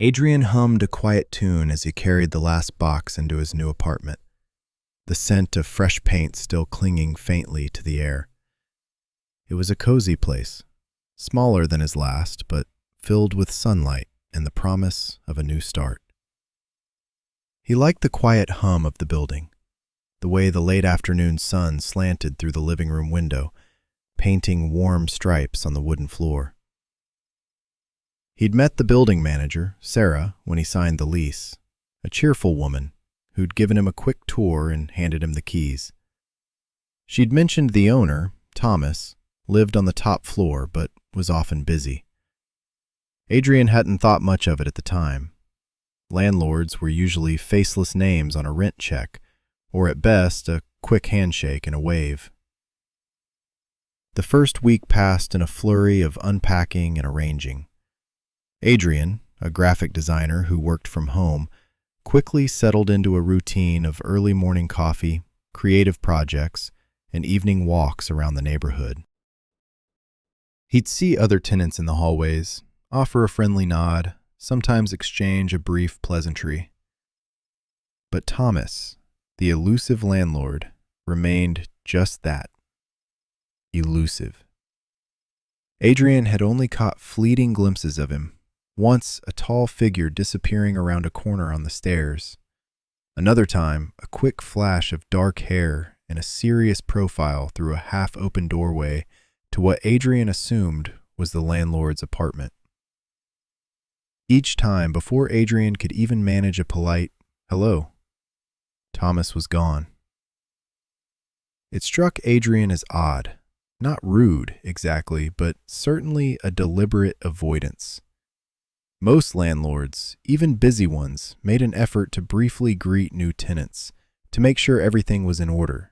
Adrian hummed a quiet tune as he carried the last box into his new apartment, the scent of fresh paint still clinging faintly to the air. It was a cozy place, smaller than his last, but filled with sunlight and the promise of a new start. He liked the quiet hum of the building, the way the late afternoon sun slanted through the living room window, painting warm stripes on the wooden floor. He'd met the building manager, Sarah, when he signed the lease, a cheerful woman who'd given him a quick tour and handed him the keys. She'd mentioned the owner, Thomas, lived on the top floor but was often busy. Adrian hadn't thought much of it at the time. Landlords were usually faceless names on a rent check, or at best a quick handshake and a wave. The first week passed in a flurry of unpacking and arranging. Adrian, a graphic designer who worked from home, quickly settled into a routine of early morning coffee, creative projects, and evening walks around the neighborhood. He'd see other tenants in the hallways, offer a friendly nod, sometimes exchange a brief pleasantry. But Thomas, the elusive landlord, remained just that, elusive. Adrian had only caught fleeting glimpses of him, once a tall figure disappearing around a corner on the stairs, another time a quick flash of dark hair and a serious profile through a half-open doorway to what Adrian assumed was the landlord's apartment. Each time, before Adrian could even manage a polite hello, Thomas was gone. It struck Adrian as odd, not rude exactly, but certainly a deliberate avoidance. Most landlords, even busy ones, made an effort to briefly greet new tenants, to make sure everything was in order.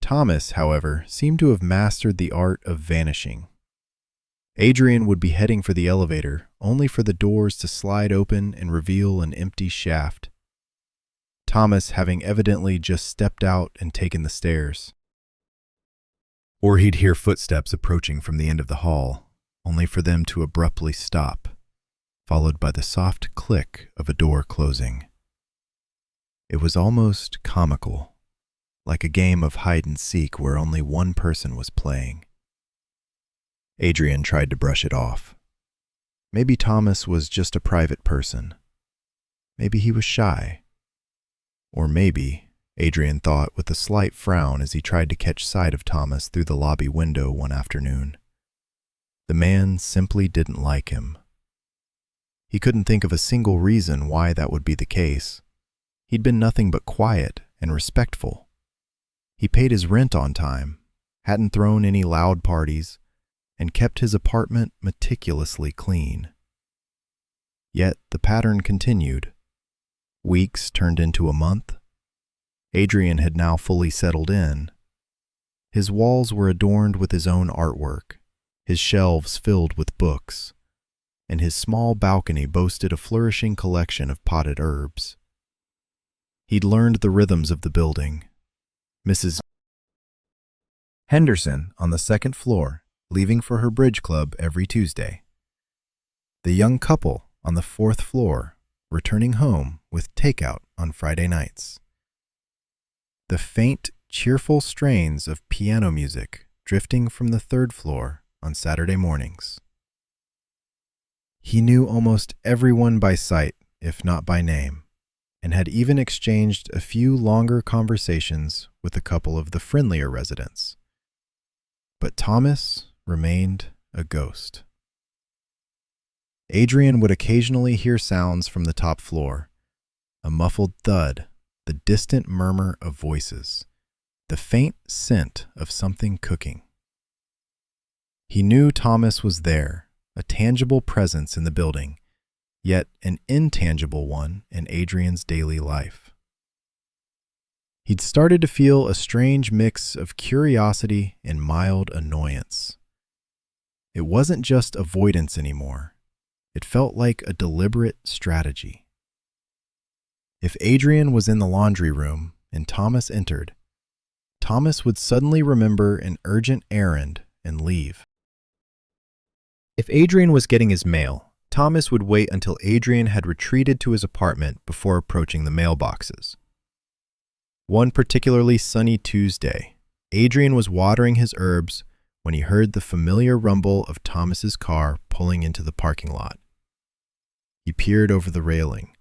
Thomas, however, seemed to have mastered the art of vanishing. Adrian would be heading for the elevator, only for the doors to slide open and reveal an empty shaft. Thomas having evidently just stepped out and taken the stairs. Or he'd hear footsteps approaching from the end of the hall, only for them to abruptly stop, followed by the soft click of a door closing. It was almost comical, like a game of hide-and-seek where only one person was playing. Adrian tried to brush it off. Maybe Thomas was just a private person. Maybe he was shy. Or maybe, Adrian thought with a slight frown as he tried to catch sight of Thomas through the lobby window one afternoon, the man simply didn't like him. He couldn't think of a single reason why that would be the case. He'd been nothing but quiet and respectful. He paid his rent on time, hadn't thrown any loud parties, and kept his apartment meticulously clean. Yet the pattern continued. Weeks turned into a month. Adrian had now fully settled in. His walls were adorned with his own artwork, his shelves filled with books, and his small balcony boasted a flourishing collection of potted herbs. He'd learned the rhythms of the building. Mrs. Henderson on the second floor, leaving for her bridge club every Tuesday. The young couple on the fourth floor, returning home with takeout on Friday nights. The faint, cheerful strains of piano music drifting from the third floor on Saturday mornings. He knew almost everyone by sight, if not by name, and had even exchanged a few longer conversations with a couple of the friendlier residents. But Thomas remained a ghost. Adrian would occasionally hear sounds from the top floor, a muffled thud, the distant murmur of voices, the faint scent of something cooking. He knew Thomas was there, a tangible presence in the building, yet an intangible one in Adrian's daily life. He'd started to feel a strange mix of curiosity and mild annoyance. It wasn't just avoidance anymore. It felt like a deliberate strategy. If Adrian was in the laundry room and Thomas entered, Thomas would suddenly remember an urgent errand and leave. If Adrian was getting his mail, Thomas would wait until Adrian had retreated to his apartment before approaching the mailboxes. One particularly sunny Tuesday, Adrian was watering his herbs when he heard the familiar rumble of Thomas's car pulling into the parking lot. He peered over the railing,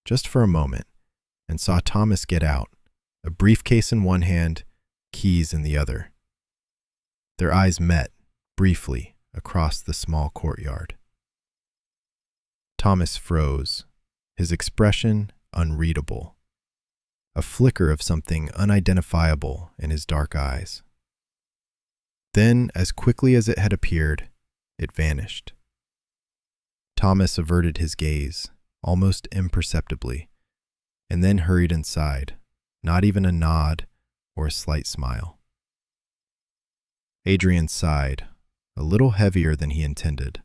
just for a moment, and saw Thomas get out, a briefcase in one hand, keys in the other. Their eyes met, briefly, across the small courtyard. Thomas froze, his expression unreadable, a flicker of something unidentifiable in his dark eyes. Then, as quickly as it had appeared, it vanished. Thomas averted his gaze, almost imperceptibly, and then hurried inside, not even a nod or a slight smile. Adrian sighed, a little heavier than he intended.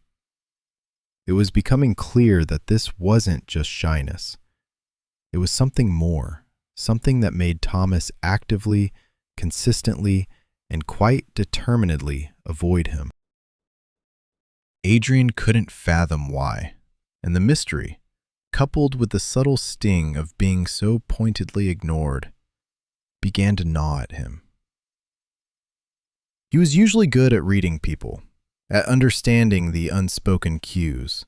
It was becoming clear that this wasn't just shyness. It was something more, something that made Thomas actively, consistently, and quite determinedly avoid him. Adrian couldn't fathom why, and the mystery, coupled with the subtle sting of being so pointedly ignored, began to gnaw at him. He was usually good at reading people, at understanding the unspoken cues.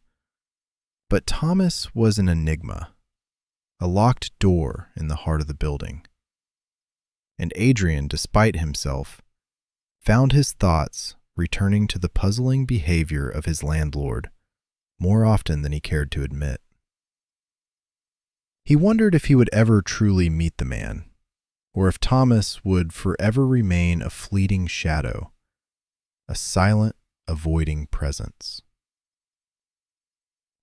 But Thomas was an enigma, a locked door in the heart of the building. And Adrian, despite himself, found his thoughts returning to the puzzling behavior of his landlord more often than he cared to admit. He wondered if he would ever truly meet the man, or if Thomas would forever remain a fleeting shadow, a silent, avoiding presence.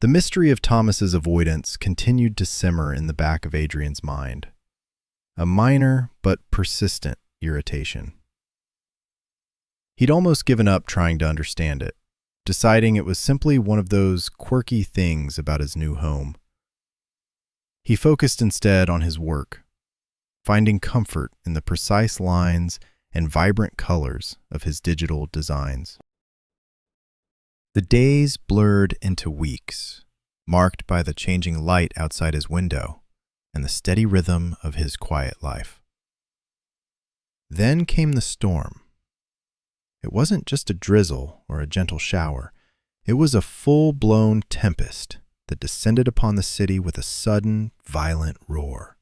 The mystery of Thomas's avoidance continued to simmer in the back of Adrian's mind, a minor but persistent irritation. He'd almost given up trying to understand it, deciding it was simply one of those quirky things about his new home. He focused instead on his work, finding comfort in the precise lines and vibrant colors of his digital designs. The days blurred into weeks, marked by the changing light outside his window and the steady rhythm of his quiet life. Then came the storm. It wasn't just a drizzle or a gentle shower. It was a full-blown tempest that descended upon the city with a sudden, violent roar.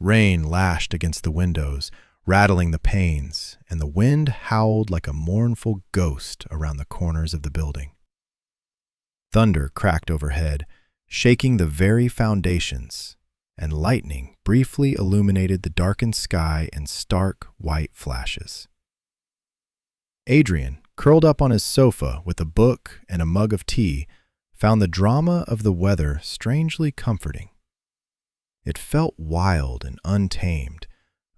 Rain lashed against the windows, rattling the panes, and the wind howled like a mournful ghost around the corners of the building. Thunder cracked overhead, shaking the very foundations, and lightning briefly illuminated the darkened sky in stark white flashes. Adrian, curled up on his sofa with a book and a mug of tea, found the drama of the weather strangely comforting. It felt wild and untamed,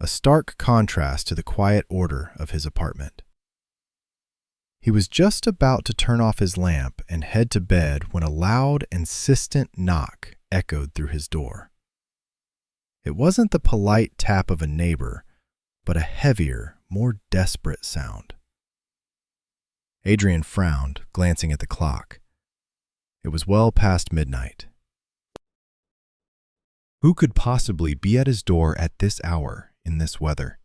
a stark contrast to the quiet order of his apartment. He was just about to turn off his lamp and head to bed when a loud, insistent knock echoed through his door. It wasn't the polite tap of a neighbor, but a heavier, more desperate sound. Adrian frowned, glancing at the clock. It was well past midnight. Who could possibly be at his door at this hour, in this weather?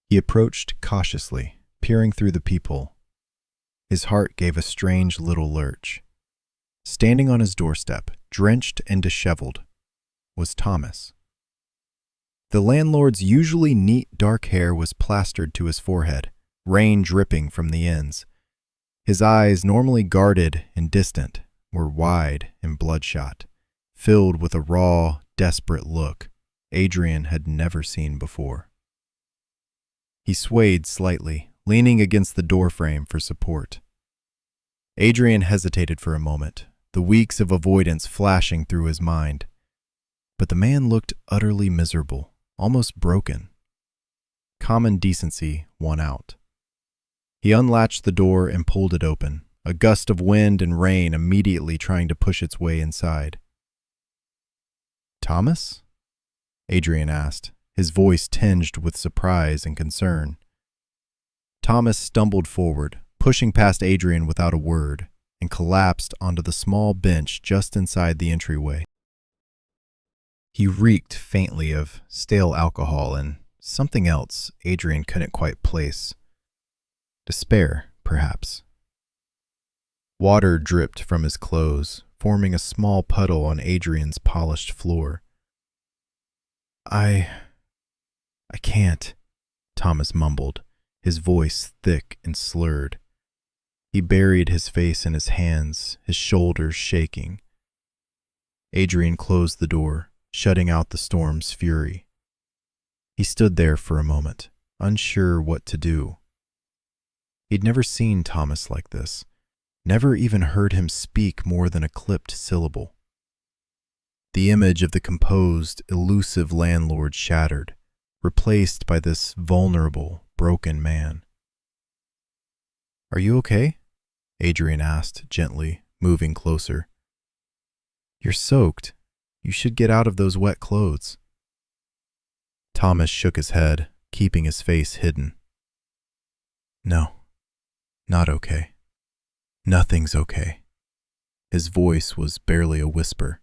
He approached cautiously, peering through the peephole. His heart gave a strange little lurch. Standing on his doorstep, drenched and disheveled, was Thomas. The landlord's usually neat dark hair was plastered to his forehead, rain dripping from the ends. His eyes, normally guarded and distant, were wide and bloodshot, filled with a raw, desperate look Adrian had never seen before. He swayed slightly, leaning against the doorframe for support. Adrian hesitated for a moment, the weeks of avoidance flashing through his mind. But the man looked utterly miserable, almost broken. Common decency won out. He unlatched the door and pulled it open, a gust of wind and rain immediately trying to push its way inside. "Thomas?" Adrian asked, his voice tinged with surprise and concern. Thomas stumbled forward, pushing past Adrian without a word, and collapsed onto the small bench just inside the entryway. He reeked faintly of stale alcohol and something else Adrian couldn't quite place. Despair, perhaps. Water dripped from his clothes, forming a small puddle on Adrian's polished floor. I can't, Thomas mumbled, his voice thick and slurred. He buried his face in his hands, his shoulders shaking. Adrian closed the door, shutting out the storm's fury. He stood there for a moment, unsure what to do. He'd never seen Thomas like this, never even heard him speak more than a clipped syllable. The image of the composed, elusive landlord shattered, replaced by this vulnerable, broken man. "Are you okay?" Adrian asked gently, moving closer. "You're soaked. You should get out of those wet clothes." Thomas shook his head, keeping his face hidden. "No, not okay. Nothing's okay." His voice was barely a whisper.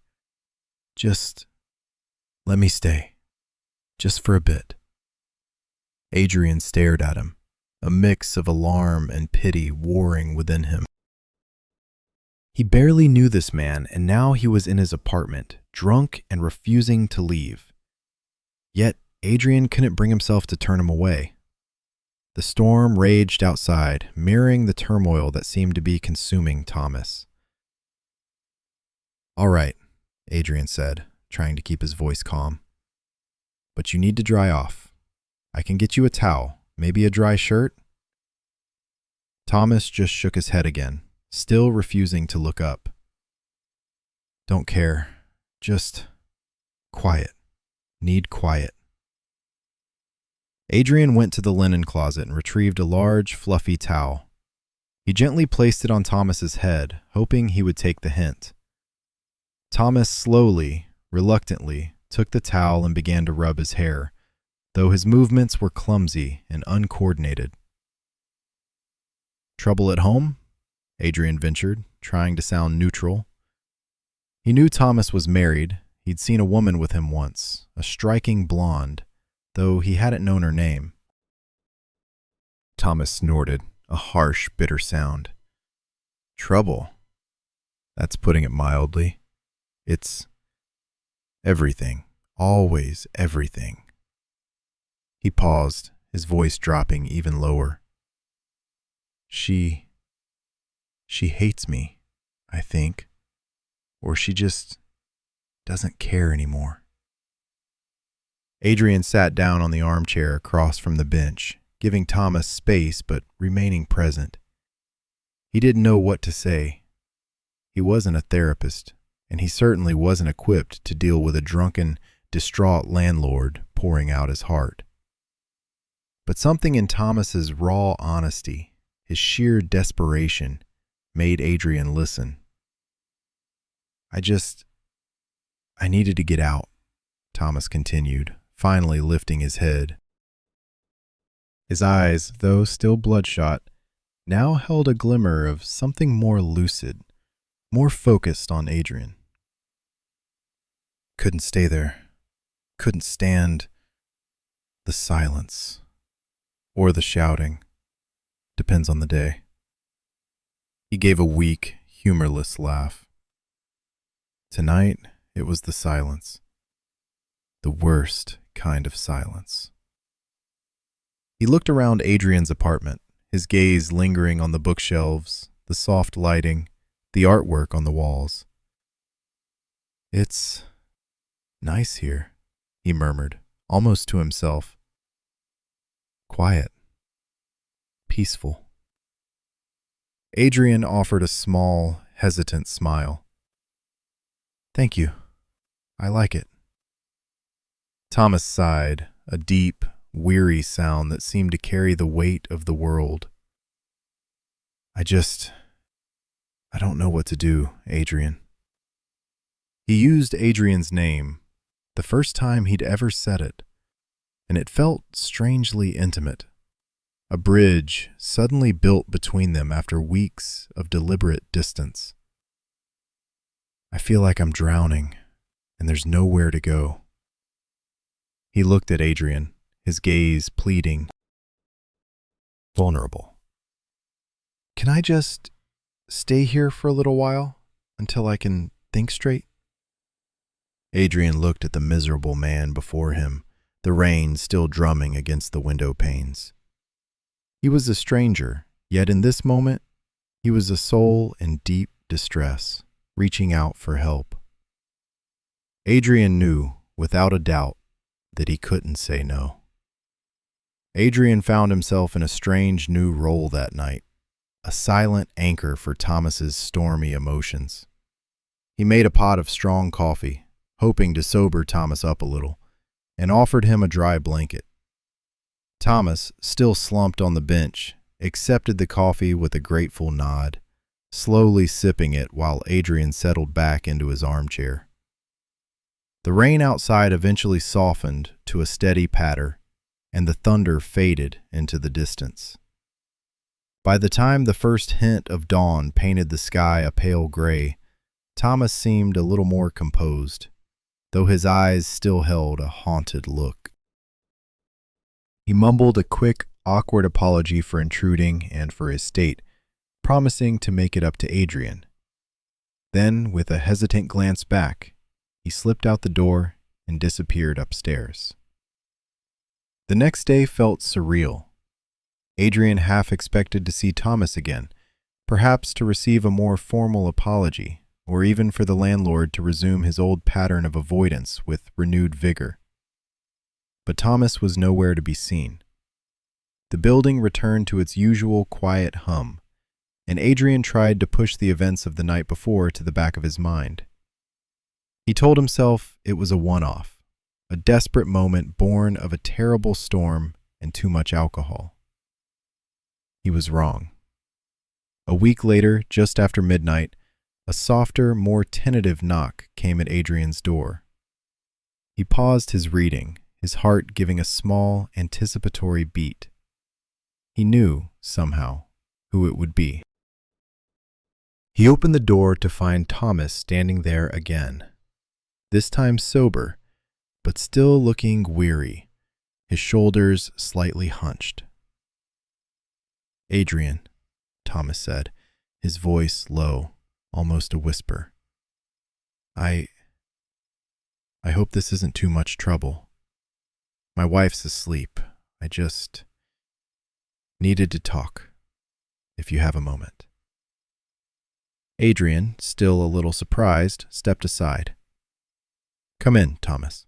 "Just let me stay. Just for a bit." Adrian stared at him, a mix of alarm and pity warring within him. He barely knew this man, and now he was in his apartment, drunk and refusing to leave. Yet Adrian couldn't bring himself to turn him away. The storm raged outside, mirroring the turmoil that seemed to be consuming Thomas. "All right," Adrian said, trying to keep his voice calm. "But you need to dry off. I can get you a towel, maybe a dry shirt." Thomas just shook his head again, still refusing to look up. "Don't care. Just quiet. Need quiet." Adrian went to the linen closet and retrieved a large, fluffy towel. He gently placed it on Thomas's head, hoping he would take the hint. Thomas slowly, reluctantly, took the towel and began to rub his hair, though his movements were clumsy and uncoordinated. "Trouble at home?" Adrian ventured, trying to sound neutral. He knew Thomas was married. He'd seen a woman with him once, a striking blonde, though he hadn't known her name. Thomas snorted, a harsh, bitter sound. "Trouble? That's putting it mildly. It's everything, always everything." He paused, his voice dropping even lower. She hates me, I think. Or she just doesn't care anymore." Adrian sat down on the armchair across from the bench, giving Thomas space but remaining present. He didn't know what to say. He wasn't a therapist, and he certainly wasn't equipped to deal with a drunken, distraught landlord pouring out his heart. But something in Thomas's raw honesty, his sheer desperation, made Adrian listen. I needed to get out," Thomas continued, finally lifting his head. His eyes, though still bloodshot, now held a glimmer of something more lucid, more focused on Adrian. "Couldn't stay there. Couldn't stand the silence. Or the shouting. Depends on the day." He gave a weak, humorless laugh. "Tonight, it was the silence. The worst kind of silence." He looked around Adrian's apartment, his gaze lingering on the bookshelves, the soft lighting, the artwork on the walls. "It's nice here," he murmured, almost to himself. "Quiet. Peaceful." Adrian offered a small, hesitant smile. "Thank you. I like it." Thomas sighed, a deep, weary sound that seemed to carry the weight of the world. I don't know what to do, Adrian." He used Adrian's name, the first time he'd ever said it, and it felt strangely intimate. A bridge suddenly built between them after weeks of deliberate distance. I feel like I'm drowning, and there's nowhere to go. He looked at Adrian, his gaze pleading, vulnerable. Can I just stay here for a little while until I can think straight? Adrian looked at the miserable man before him, the rain still drumming against the window panes. He was a stranger, yet in this moment, he was a soul in deep distress, reaching out for help. Adrian knew, without a doubt, that he couldn't say no. Adrian found himself in a strange new role that night, a silent anchor for Thomas's stormy emotions. He made a pot of strong coffee, hoping to sober Thomas up a little, and offered him a dry blanket. Thomas, still slumped on the bench, accepted the coffee with a grateful nod, slowly sipping it while Adrian settled back into his armchair. The rain outside eventually softened to a steady patter, and the thunder faded into the distance. By the time the first hint of dawn painted the sky a pale gray, Thomas seemed a little more composed, though his eyes still held a haunted look. He mumbled a quick, awkward apology for intruding and for his state, promising to make it up to Adrian. Then, with a hesitant glance back, he slipped out the door and disappeared upstairs. The next day felt surreal. Adrian half expected to see Thomas again, perhaps to receive a more formal apology, or even for the landlord to resume his old pattern of avoidance with renewed vigor. But Thomas was nowhere to be seen. The building returned to its usual quiet hum, and Adrian tried to push the events of the night before to the back of his mind. He told himself it was a one-off, a desperate moment born of a terrible storm and too much alcohol. He was wrong. A week later, just after midnight, a softer, more tentative knock came at Adrian's door. He paused his reading, his heart giving a small, anticipatory beat. He knew, somehow, who it would be. He opened the door to find Thomas standing there again, this time sober, but still looking weary, his shoulders slightly hunched. "Adrian," Thomas said, his voice low, almost a whisper. I hope this isn't too much trouble. My wife's asleep. I just needed to talk, if you have a moment." Adrian, still a little surprised, stepped aside. "Come in, Thomas."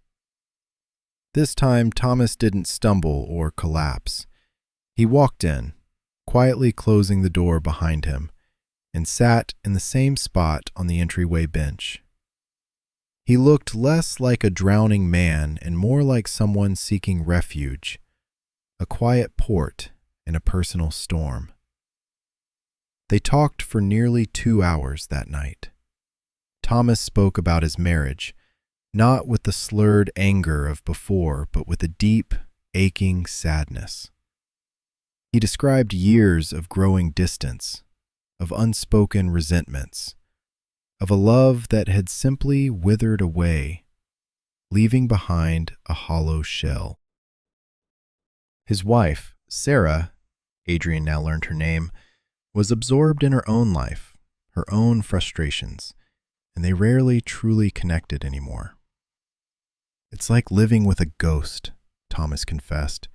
This time, Thomas didn't stumble or collapse. He walked in, quietly closing the door behind him, and sat in the same spot on the entryway bench. He looked less like a drowning man and more like someone seeking refuge, a quiet port in a personal storm. They talked for nearly 2 hours that night. Thomas spoke about his marriage, not with the slurred anger of before, but with a deep, aching sadness. He described years of growing distance, of unspoken resentments, of a love that had simply withered away, leaving behind a hollow shell. His wife, Sarah, Adrian now learned her name, was absorbed in her own life, her own frustrations, and they rarely truly connected anymore. "It's like living with a ghost," Thomas confessed,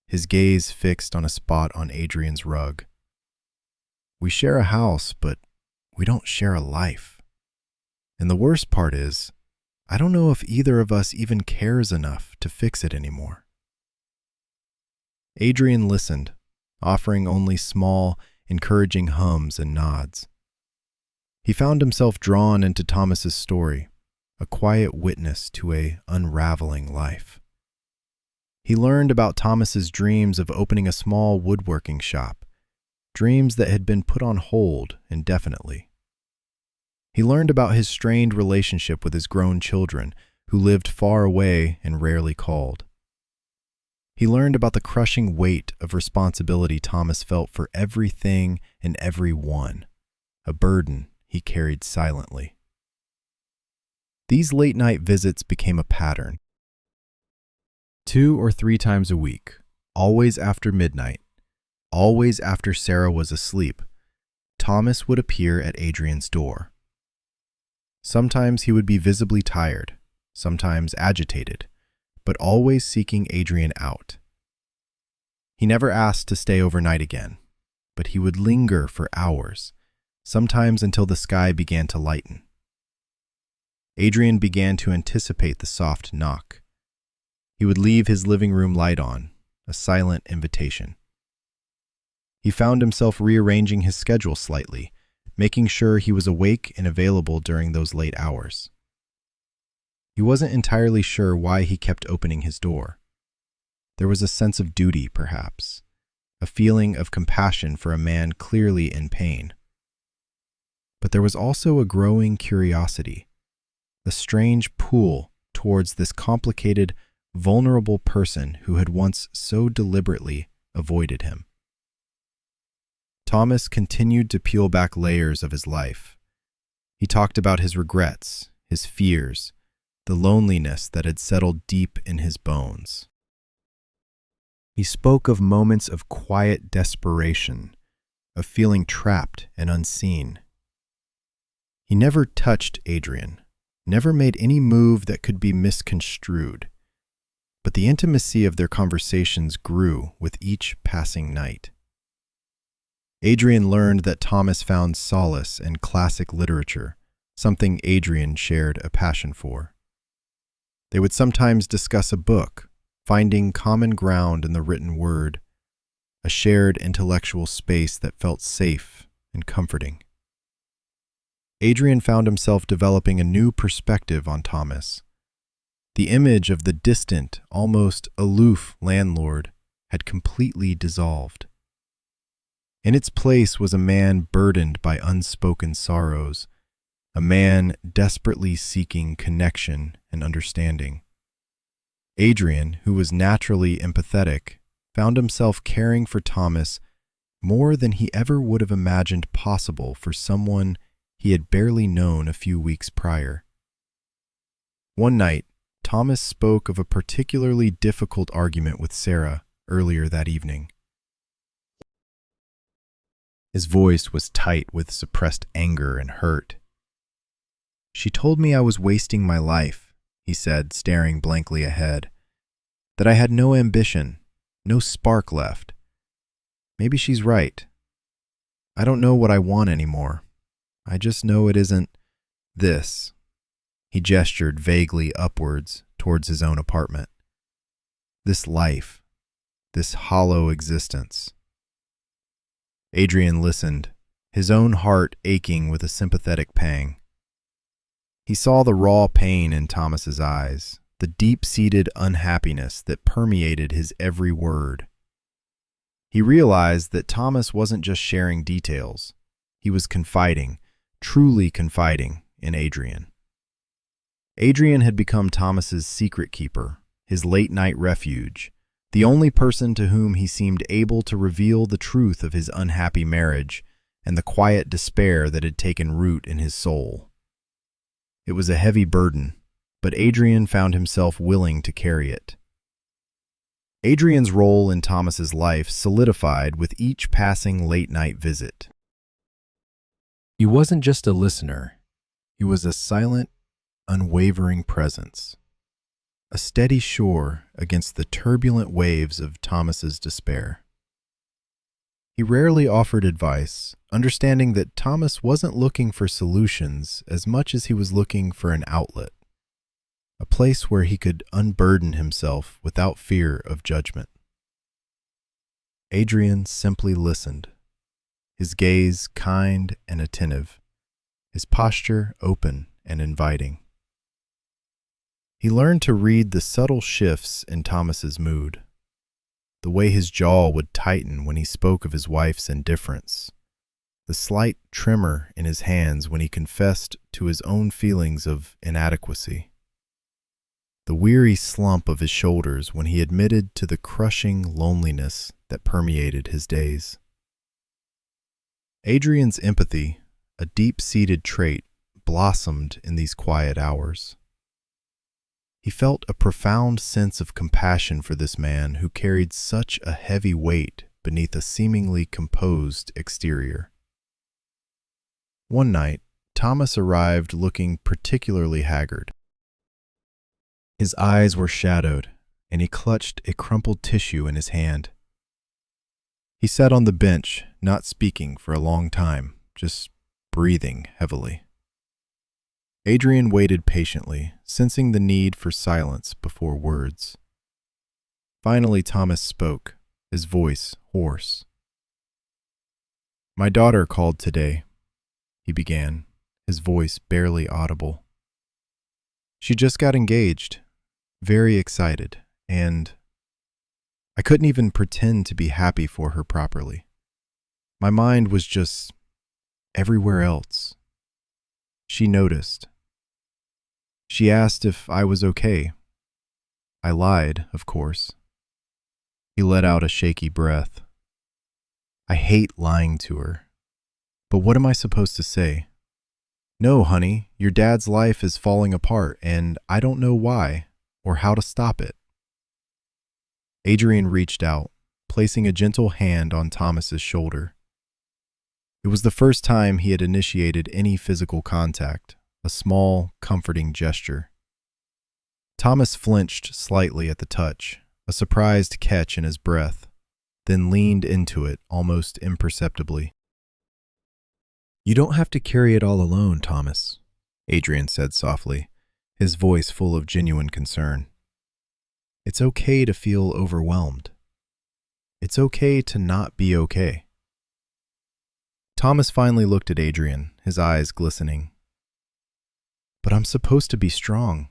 his gaze fixed on a spot on Adrian's rug. "We share a house, but we don't share a life. And the worst part is, I don't know if either of us even cares enough to fix it anymore." Adrian listened, offering only small, encouraging hums and nods. He found himself drawn into Thomas's story, a quiet witness to an unraveling life. He learned about Thomas's dreams of opening a small woodworking shop, dreams that had been put on hold indefinitely. He learned about his strained relationship with his grown children, who lived far away and rarely called. He learned about the crushing weight of responsibility Thomas felt for everything and everyone, a burden he carried silently. These late-night visits became a pattern. 2 or 3 times a week, always after midnight, always after Sarah was asleep, Thomas would appear at Adrian's door. Sometimes he would be visibly tired, sometimes agitated, but always seeking Adrian out. He never asked to stay overnight again, but he would linger for hours, sometimes until the sky began to lighten. Adrian began to anticipate the soft knock. He would leave his living room light on, a silent invitation. He found himself rearranging his schedule slightly, making sure he was awake and available during those late hours. He wasn't entirely sure why he kept opening his door. There was a sense of duty, perhaps, a feeling of compassion for a man clearly in pain. But there was also a growing curiosity, a strange pull towards this complicated, vulnerable person who had once so deliberately avoided him. Thomas continued to peel back layers of his life. He talked about his regrets, his fears, the loneliness that had settled deep in his bones. He spoke of moments of quiet desperation, of feeling trapped and unseen. He never touched Adrian, never made any move that could be misconstrued, but the intimacy of their conversations grew with each passing night. Adrian learned that Thomas found solace in classic literature, something Adrian shared a passion for. They would sometimes discuss a book, finding common ground in the written word, a shared intellectual space that felt safe and comforting. Adrian found himself developing a new perspective on Thomas. The image of the distant, almost aloof landlord had completely dissolved. In its place was a man burdened by unspoken sorrows, a man desperately seeking connection and understanding. Adrian, who was naturally empathetic, found himself caring for Thomas more than he ever would have imagined possible for someone he had barely known a few weeks prior. One night, Thomas spoke of a particularly difficult argument with Sarah earlier that evening. His voice was tight with suppressed anger and hurt. "She told me I was wasting my life," he said, staring blankly ahead. "That I had no ambition, no spark left. Maybe she's right. I don't know what I want anymore. I just know it isn't this." He gestured vaguely upwards towards his own apartment. "This life, this hollow existence." Adrian listened, his own heart aching with a sympathetic pang. He saw the raw pain in Thomas's eyes, the deep-seated unhappiness that permeated his every word. He realized that Thomas wasn't just sharing details. He was confiding, truly confiding, in Adrian. Adrian had become Thomas's secret keeper, his late-night refuge, the only person to whom he seemed able to reveal the truth of his unhappy marriage and the quiet despair that had taken root in his soul. It was a heavy burden, but Adrian found himself willing to carry it. Adrian's role in Thomas's life solidified with each passing late-night visit. He wasn't just a listener. He was a silent, unwavering presence, a steady shore against the turbulent waves of Thomas's despair. He rarely offered advice, understanding that Thomas wasn't looking for solutions as much as he was looking for an outlet, a place where he could unburden himself without fear of judgment. Adrian simply listened, his gaze kind and attentive, his posture open and inviting. He learned to read the subtle shifts in Thomas's mood, the way his jaw would tighten when he spoke of his wife's indifference, the slight tremor in his hands when he confessed to his own feelings of inadequacy. the weary slump of his shoulders when he admitted to the crushing loneliness that permeated his days. Adrian's empathy, a deep-seated trait, blossomed in these quiet hours. He felt a profound sense of compassion for this man who carried such a heavy weight beneath a seemingly composed exterior. One night, Thomas arrived looking particularly haggard. His eyes were shadowed, and he clutched a crumpled tissue in his hand. He sat on the bench, not speaking for a long time, just breathing heavily. Adrian waited patiently, sensing the need for silence before words. Finally, Thomas spoke, his voice hoarse. "My daughter called today," he began, his voice barely audible. "She just got engaged, very excited, and I couldn't even pretend to be happy for her properly. My mind was just everywhere else. She noticed. She asked if I was okay. I lied, of course." He let out a shaky breath. "I hate lying to her. But what am I supposed to say? No, honey, your dad's life is falling apart, and I don't know why or how to stop it." Adrian reached out, placing a gentle hand on Thomas's shoulder. It was the first time he had initiated any physical contact, a small, comforting gesture. Thomas flinched slightly at the touch, a surprised catch in his breath, then leaned into it almost imperceptibly. "You don't have to carry it all alone, Thomas," Adrian said softly, his voice full of genuine concern. "It's okay to feel overwhelmed. It's okay to not be okay." Thomas finally looked at Adrian, his eyes glistening. "But I'm supposed to be strong.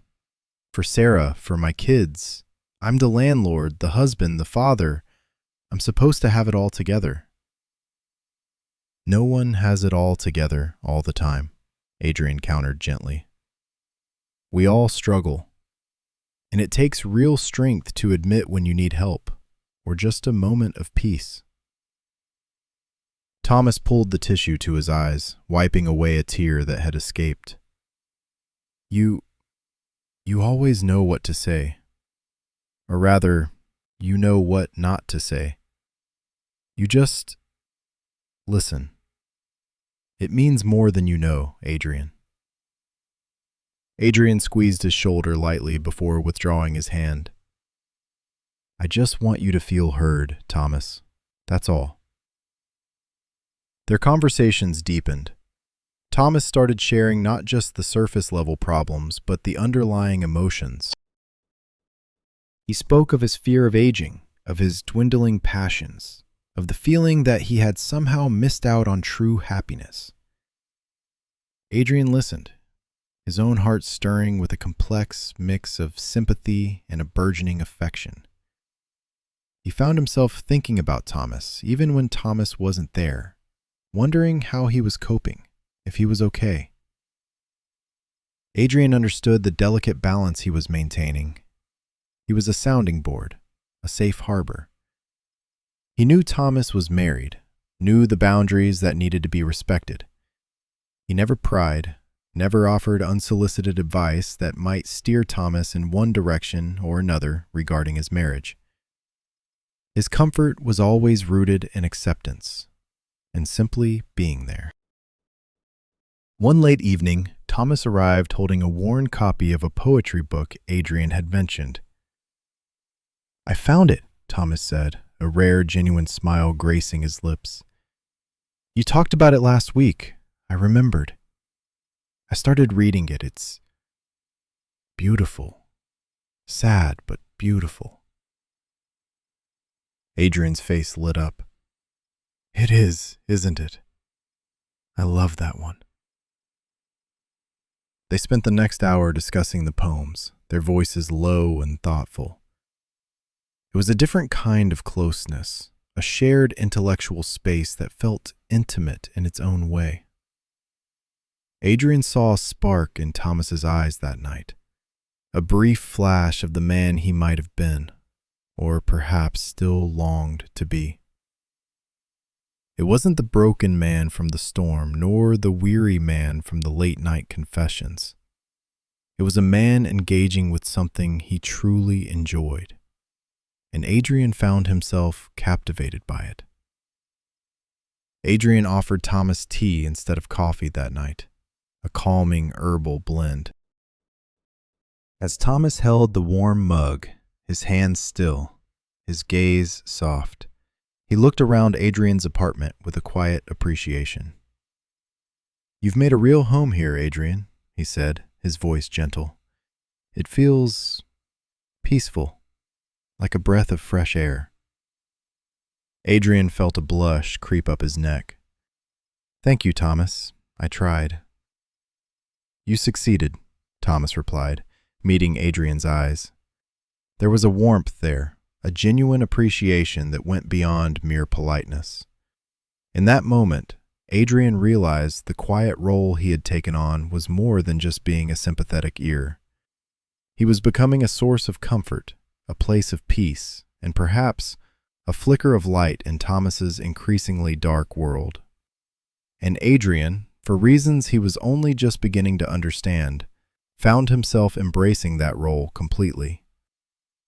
For Sarah, for my kids. I'm the landlord, the husband, the father. I'm supposed to have it all together." "No one has it all together all the time," Adrian countered gently. "We all struggle. And it takes real strength to admit when you need help, or just a moment of peace." Thomas pulled the tissue to his eyes, wiping away a tear that had escaped. You always know what to say. Or rather, you know what not to say. You just listen. It means more than you know, Adrian." Adrian squeezed his shoulder lightly before withdrawing his hand. "I just want you to feel heard, Thomas. That's all." Their conversations deepened. Thomas started sharing not just the surface-level problems, but the underlying emotions. He spoke of his fear of aging, of his dwindling passions, of the feeling that he had somehow missed out on true happiness. Adrian listened, his own heart stirring with a complex mix of sympathy and a burgeoning affection. He found himself thinking about Thomas, even when Thomas wasn't there, wondering how he was coping, if he was okay. Adrian understood the delicate balance he was maintaining. He was a sounding board, a safe harbor. He knew Thomas was married, knew the boundaries that needed to be respected. He never pried, never offered unsolicited advice that might steer Thomas in one direction or another regarding his marriage. His comfort was always rooted in acceptance and simply being there. One late evening, Thomas arrived holding a worn copy of a poetry book Adrian had mentioned. "I found it," Thomas said, a rare, genuine smile gracing his lips. "You talked about it last week. I remembered. I started reading it. It's beautiful. Sad, but beautiful." Adrian's face lit up. "It is, isn't it? I love that one." They spent the next hour discussing the poems, their voices low and thoughtful. It was a different kind of closeness, a shared intellectual space that felt intimate in its own way. Adrian saw a spark in Thomas's eyes that night, a brief flash of the man he might have been, or perhaps still longed to be. It wasn't the broken man from the storm, nor the weary man from the late-night confessions. It was a man engaging with something he truly enjoyed, and Adrian found himself captivated by it. Adrian offered Thomas tea instead of coffee that night, a calming herbal blend. As Thomas held the warm mug, his hands still, his gaze soft, he looked around Adrian's apartment with a quiet appreciation. "You've made a real home here, Adrian," he said, his voice gentle. "It feels peaceful, like a breath of fresh air." Adrian felt a blush creep up his neck. "Thank you, Thomas. I tried." "You succeeded," Thomas replied, meeting Adrian's eyes. There was a warmth there, a genuine appreciation that went beyond mere politeness. In that moment, Adrian realized the quiet role he had taken on was more than just being a sympathetic ear. He was becoming a source of comfort, a place of peace, and perhaps a flicker of light in Thomas's increasingly dark world. And Adrian, for reasons he was only just beginning to understand, found himself embracing that role completely.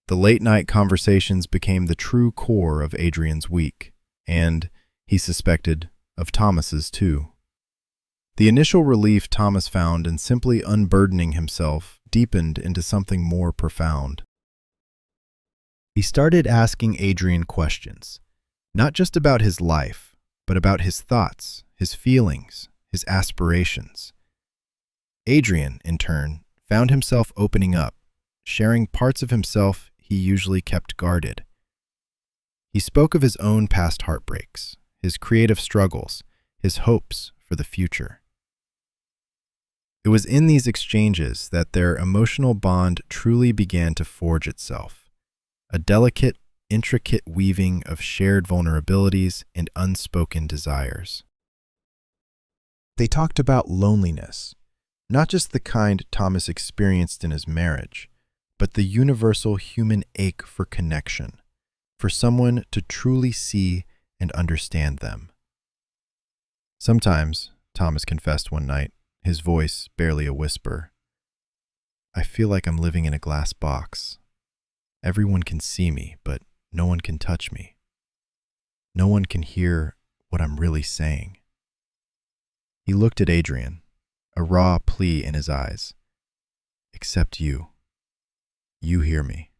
The late-night conversations became the true core of Adrian's week, and, he suspected, of Thomas's too. The initial relief Thomas found in simply unburdening himself deepened into something more profound. He started asking Adrian questions, not just about his life, but about his thoughts, his feelings, his aspirations. Adrian, in turn, found himself opening up, sharing parts of himself he usually kept guarded. He spoke of his own past heartbreaks, his creative struggles, his hopes for the future. It was in these exchanges that their emotional bond truly began to forge itself, a delicate, intricate weaving of shared vulnerabilities and unspoken desires. They talked about loneliness, not just the kind Thomas experienced in his marriage, but the universal human ache for connection, for someone to truly see and understand them. "Sometimes," Thomas confessed one night, his voice barely a whisper, "I feel like I'm living in a glass box. Everyone can see me, but no one can touch me. No one can hear what I'm really saying." He looked at Adrian, a raw plea in his eyes. "Except you. You hear me."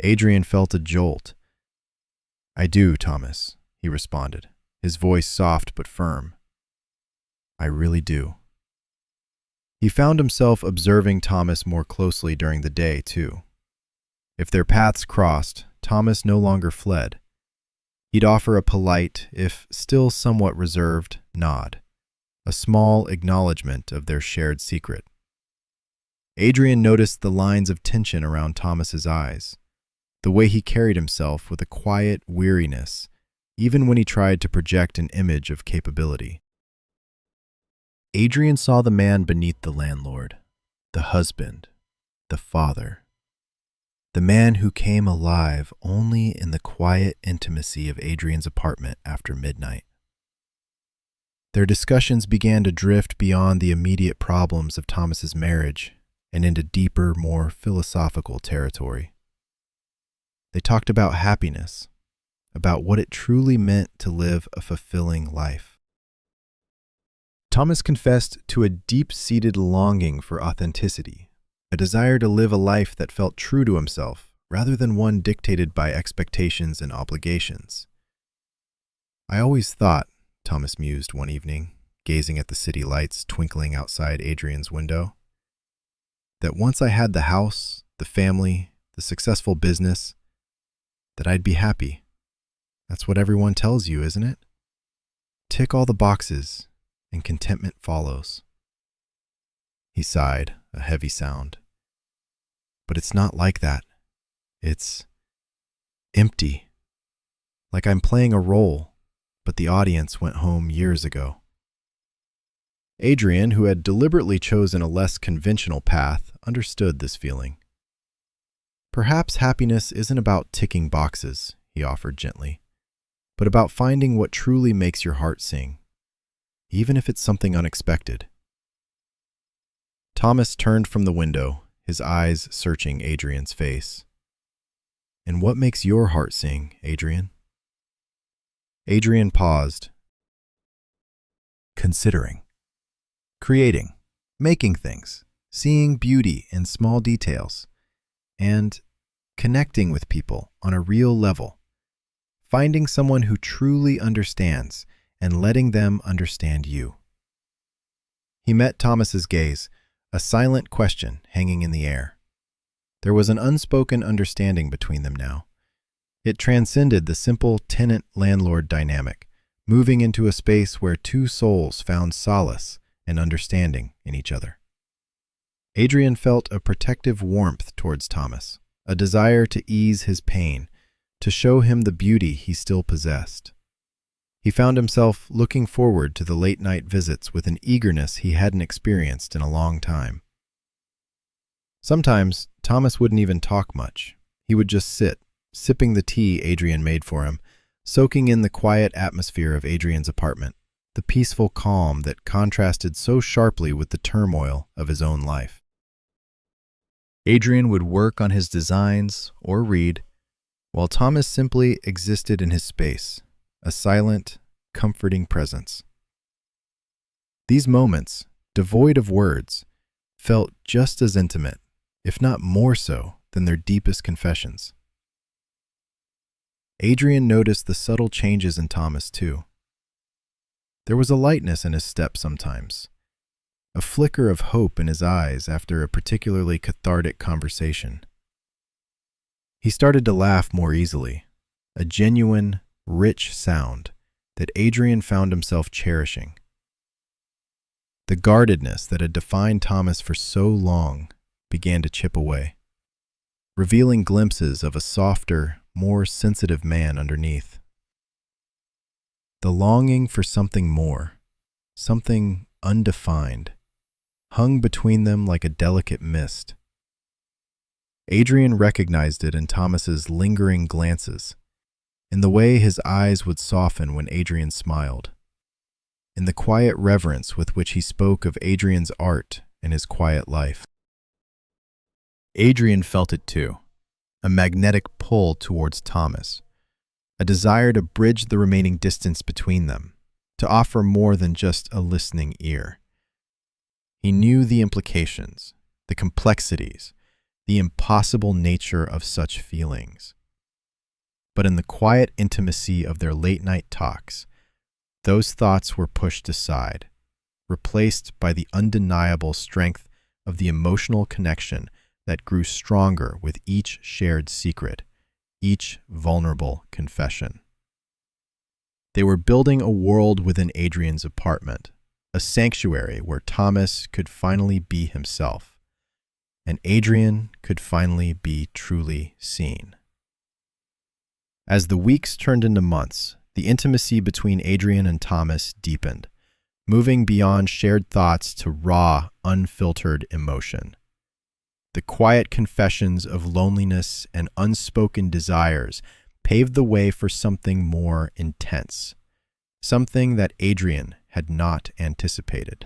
Adrian felt a jolt. "I do, Thomas," he responded, his voice soft but firm. "I really do." He found himself observing Thomas more closely during the day, too. If their paths crossed, Thomas no longer fled. He'd offer a polite, if still somewhat reserved, nod, a small acknowledgement of their shared secret. Adrian noticed the lines of tension around Thomas's eyes, the way he carried himself with a quiet weariness, even when he tried to project an image of capability. Adrian saw the man beneath the landlord, the husband, the father, the man who came alive only in the quiet intimacy of Adrian's apartment after midnight. Their discussions began to drift beyond the immediate problems of Thomas's marriage and into deeper, more philosophical territory. They talked about happiness, about what it truly meant to live a fulfilling life. Thomas confessed to a deep-seated longing for authenticity, a desire to live a life that felt true to himself rather than one dictated by expectations and obligations. "I always thought," Thomas mused one evening, gazing at the city lights twinkling outside Adrian's window, "that once I had the house, the family, the successful business, that I'd be happy. That's what everyone tells you, isn't it? Tick all the boxes, and contentment follows." He sighed, a heavy sound. "But it's not like that. It's empty. Like I'm playing a role, but the audience went home years ago." Adrian, who had deliberately chosen a less conventional path, understood this feeling. Perhaps happiness isn't about ticking boxes, he offered gently, but about finding what truly makes your heart sing, even if it's something unexpected. Thomas turned from the window, his eyes searching Adrian's face. And what makes your heart sing, Adrian? Adrian paused, considering. Creating, making things, seeing beauty in small details, and connecting with people on a real level. Finding someone who truly understands and letting them understand you. He met Thomas's gaze, a silent question hanging in the air. There was an unspoken understanding between them now. It transcended the simple tenant-landlord dynamic, moving into a space where two souls found solace and understanding in each other. Adrian felt a protective warmth towards Thomas, a desire to ease his pain, to show him the beauty he still possessed. He found himself looking forward to the late-night visits with an eagerness he hadn't experienced in a long time. Sometimes, Thomas wouldn't even talk much. He would just sit, sipping the tea Adrian made for him, soaking in the quiet atmosphere of Adrian's apartment, the peaceful calm that contrasted so sharply with the turmoil of his own life. Adrian would work on his designs or read, while Thomas simply existed in his space, a silent, comforting presence. These moments, devoid of words, felt just as intimate, if not more so, than their deepest confessions. Adrian noticed the subtle changes in Thomas, too. There was a lightness in his step sometimes, a flicker of hope in his eyes after a particularly cathartic conversation. He started to laugh more easily, a genuine, rich sound that Adrian found himself cherishing. The guardedness that had defined Thomas for so long began to chip away, revealing glimpses of a softer, more sensitive man underneath. The longing for something more, something undefined, hung between them like a delicate mist. Adrian recognized it in Thomas's lingering glances, in the way his eyes would soften when Adrian smiled, in the quiet reverence with which he spoke of Adrian's art and his quiet life. Adrian felt it too, a magnetic pull towards Thomas, a desire to bridge the remaining distance between them, to offer more than just a listening ear. He knew the implications, the complexities, the impossible nature of such feelings. But in the quiet intimacy of their late-night talks, those thoughts were pushed aside, replaced by the undeniable strength of the emotional connection that grew stronger with each shared secret, each vulnerable confession. They were building a world within Adrian's apartment, a sanctuary where Thomas could finally be himself, and Adrian could finally be truly seen. As the weeks turned into months, the intimacy between Adrian and Thomas deepened, moving beyond shared thoughts to raw, unfiltered emotion. The quiet confessions of loneliness and unspoken desires paved the way for something more intense, something that Adrian had not anticipated.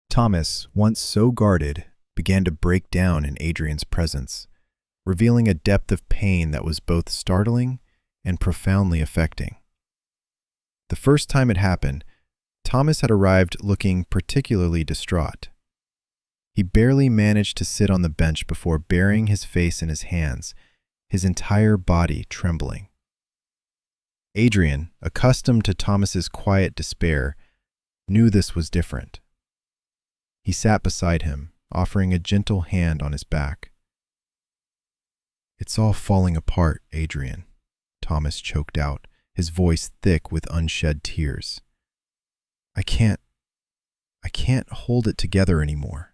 Thomas, once so guarded, began to break down in Adrian's presence, revealing a depth of pain that was both startling and profoundly affecting. The first time it happened, Thomas had arrived looking particularly distraught. He barely managed to sit on the bench before burying his face in his hands, his entire body trembling. Adrian, accustomed to Thomas's quiet despair, knew this was different. He sat beside him, offering a gentle hand on his back. "It's all falling apart, Adrian," Thomas choked out, his voice thick with unshed tears. I can't hold it together anymore.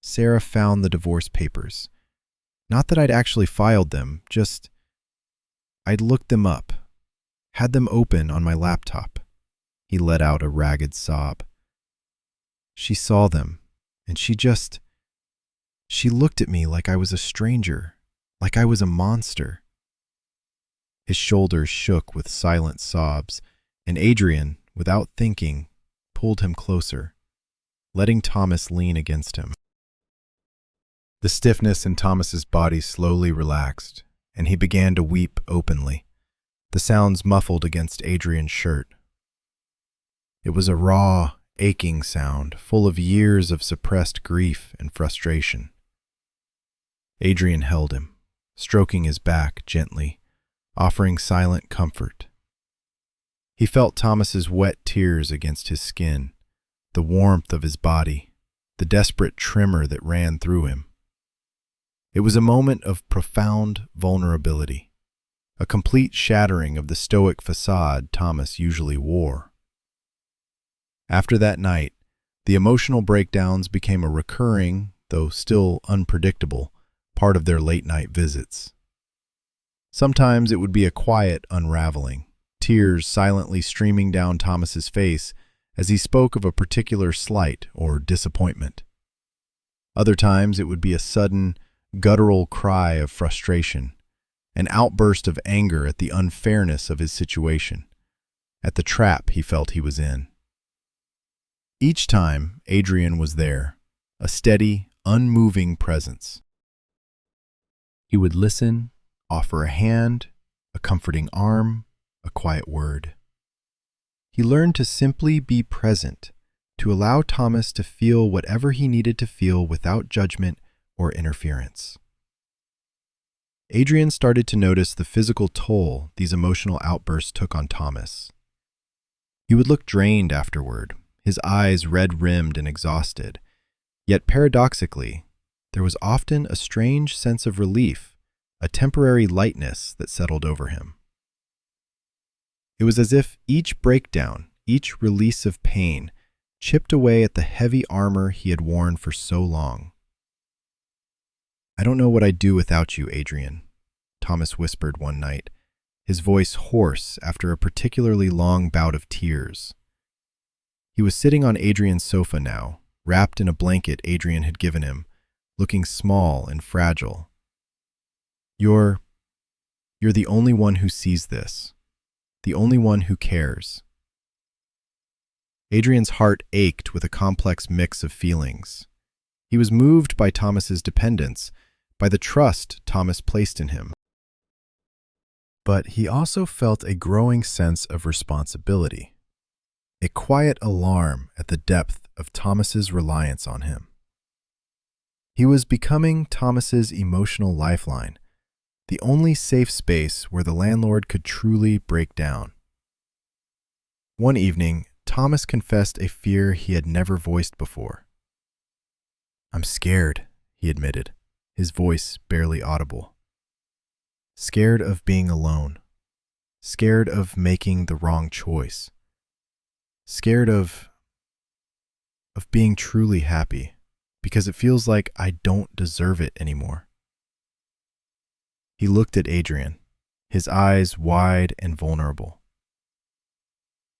Sarah found the divorce papers. Not that I'd actually filed them, just I'd looked them up, had them open on my laptop. He let out a ragged sob. She saw them, and she looked at me like I was a stranger, like I was a monster. His shoulders shook with silent sobs, and Adrian, without thinking, pulled him closer, letting Thomas lean against him. The stiffness in Thomas's body slowly relaxed, and he began to weep openly, the sounds muffled against Adrian's shirt. It was a raw, aching sound, full of years of suppressed grief and frustration. Adrian held him, stroking his back gently, offering silent comfort. He felt Thomas's wet tears against his skin, the warmth of his body, the desperate tremor that ran through him. It was a moment of profound vulnerability, a complete shattering of the stoic facade Thomas usually wore. After that night, the emotional breakdowns became a recurring, though still unpredictable, part of their late-night visits. Sometimes it would be a quiet unraveling, tears silently streaming down Thomas's face as he spoke of a particular slight or disappointment. Other times it would be a sudden, guttural cry of frustration, an outburst of anger at the unfairness of his situation, at the trap he felt he was in. Each time, Adrian was there, a steady, unmoving presence. He would listen, offer a hand, a comforting arm, a quiet word. He learned to simply be present, to allow Thomas to feel whatever he needed to feel without judgment or interference. Adrian started to notice the physical toll these emotional outbursts took on Thomas. He would look drained afterward, his eyes red-rimmed and exhausted. Yet paradoxically, there was often a strange sense of relief, a temporary lightness that settled over him. It was as if each breakdown, each release of pain, chipped away at the heavy armor he had worn for so long. "I don't know what I'd do without you, Adrian," Thomas whispered one night, his voice hoarse after a particularly long bout of tears. He was sitting on Adrian's sofa now, wrapped in a blanket Adrian had given him, looking small and fragile. You're the only one who sees this, the only one who cares." Adrian's heart ached with a complex mix of feelings. He was moved by Thomas's dependence, by the trust Thomas placed in him. But he also felt a growing sense of responsibility, a quiet alarm at the depth of Thomas's reliance on him. He was becoming Thomas's emotional lifeline, the only safe space where the landlord could truly break down. One evening, Thomas confessed a fear he had never voiced before. "I'm scared," he admitted, his voice barely audible. "Scared of being alone. Scared of making the wrong choice. Scared of being truly happy, because it feels like I don't deserve it anymore." He looked at Adrian, his eyes wide and vulnerable.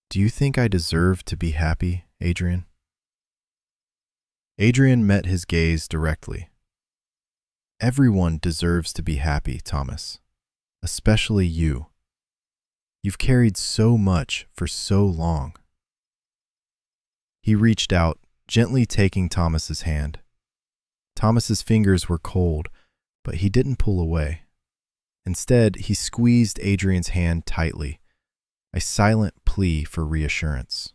"Do you think I deserve to be happy, Adrian?" Adrian met his gaze directly. "Everyone deserves to be happy, Thomas, especially you. You've carried so much for so long." He reached out, gently taking Thomas's hand. Thomas's fingers were cold, but he didn't pull away. Instead, he squeezed Adrian's hand tightly, a silent plea for reassurance.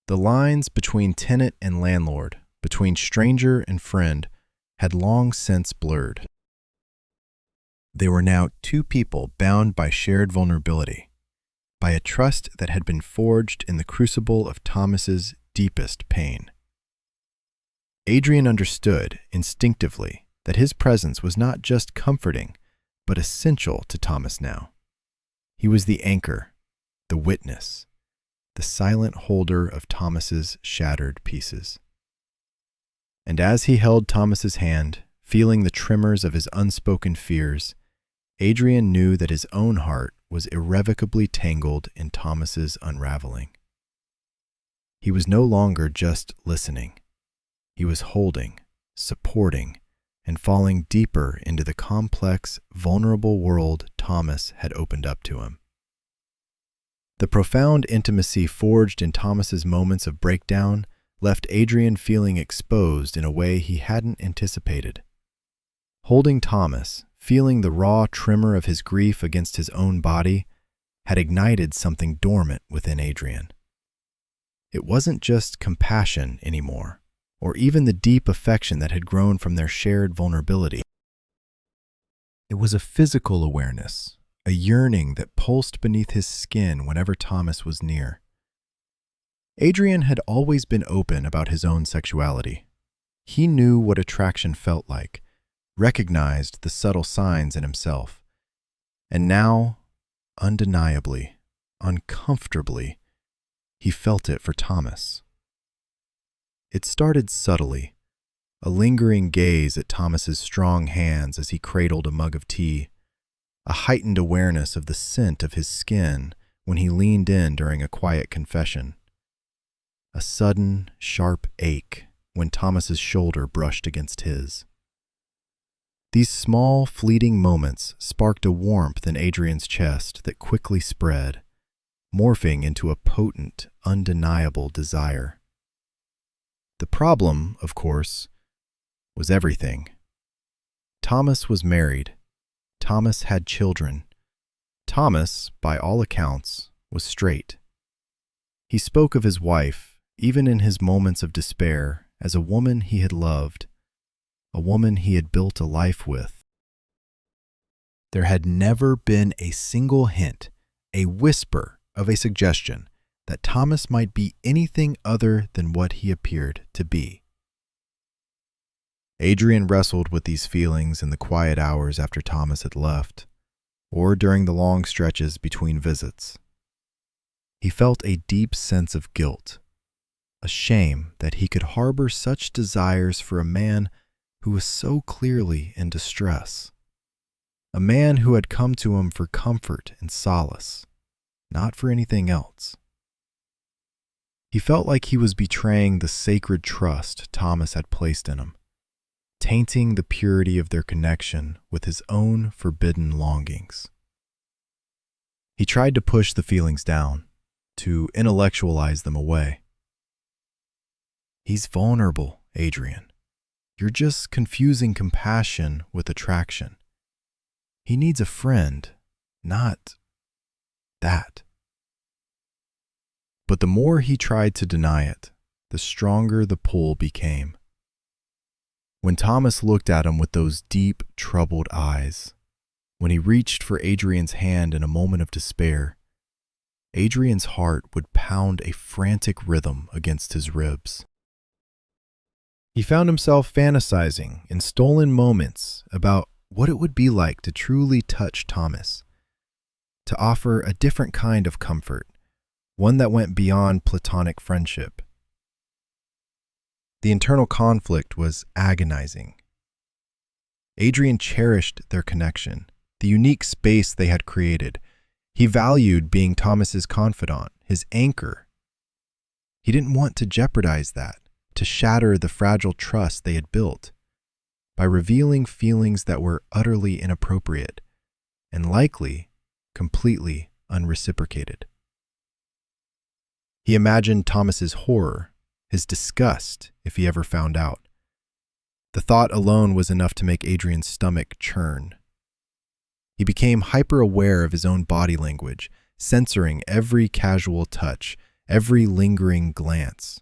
The lines between tenant and landlord, between stranger and friend, had long since blurred. They were now two people bound by shared vulnerability, by a trust that had been forged in the crucible of Thomas's deepest pain. Adrian understood instinctively that his presence was not just comforting, but essential to Thomas now. He was the anchor, the witness, the silent holder of Thomas's shattered pieces. And as he held Thomas's hand, feeling the tremors of his unspoken fears, Adrian knew that his own heart was irrevocably tangled in Thomas's unraveling. He was no longer just listening. He was holding, supporting, and falling deeper into the complex, vulnerable world Thomas had opened up to him. The profound intimacy forged in Thomas's moments of breakdown left Adrian feeling exposed in a way he hadn't anticipated. Holding Thomas, feeling the raw tremor of his grief against his own body, had ignited something dormant within Adrian. It wasn't just compassion anymore, or even the deep affection that had grown from their shared vulnerability. It was a physical awareness, a yearning that pulsed beneath his skin whenever Thomas was near. Adrian had always been open about his own sexuality. He knew what attraction felt like, recognized the subtle signs in himself. And now, undeniably, uncomfortably, he felt it for Thomas. It started subtly, a lingering gaze at Thomas's strong hands as he cradled a mug of tea, a heightened awareness of the scent of his skin when he leaned in during a quiet confession, a sudden, sharp ache when Thomas's shoulder brushed against his. These small, fleeting moments sparked a warmth in Adrian's chest that quickly spread, morphing into a potent, undeniable desire. The problem, of course, was everything. Thomas was married. Thomas had children. Thomas, by all accounts, was straight. He spoke of his wife, even in his moments of despair, as a woman he had loved, a woman he had built a life with. There had never been a single hint, a whisper of a suggestion that Thomas might be anything other than what he appeared to be. Adrian wrestled with these feelings in the quiet hours after Thomas had left, or during the long stretches between visits. He felt a deep sense of guilt, a shame that he could harbor such desires for a man who was so clearly in distress, a man who had come to him for comfort and solace, not for anything else. He felt like he was betraying the sacred trust Thomas had placed in him, tainting the purity of their connection with his own forbidden longings. He tried to push the feelings down, to intellectualize them away. He's vulnerable, Adrian. You're just confusing compassion with attraction. He needs a friend, not that. But the more he tried to deny it, the stronger the pull became. When Thomas looked at him with those deep, troubled eyes, when he reached for Adrian's hand in a moment of despair, Adrian's heart would pound a frantic rhythm against his ribs. He found himself fantasizing in stolen moments about what it would be like to truly touch Thomas, to offer a different kind of comfort, one that went beyond platonic friendship. The internal conflict was agonizing. Adrian cherished their connection, the unique space they had created. He valued being Thomas's confidant, his anchor. He didn't want to jeopardize that, to shatter the fragile trust they had built, by revealing feelings that were utterly inappropriate and likely completely unreciprocated. He imagined Thomas's horror, his disgust if he ever found out. The thought alone was enough to make Adrian's stomach churn. He became hyper-aware of his own body language, censoring every casual touch, every lingering glance.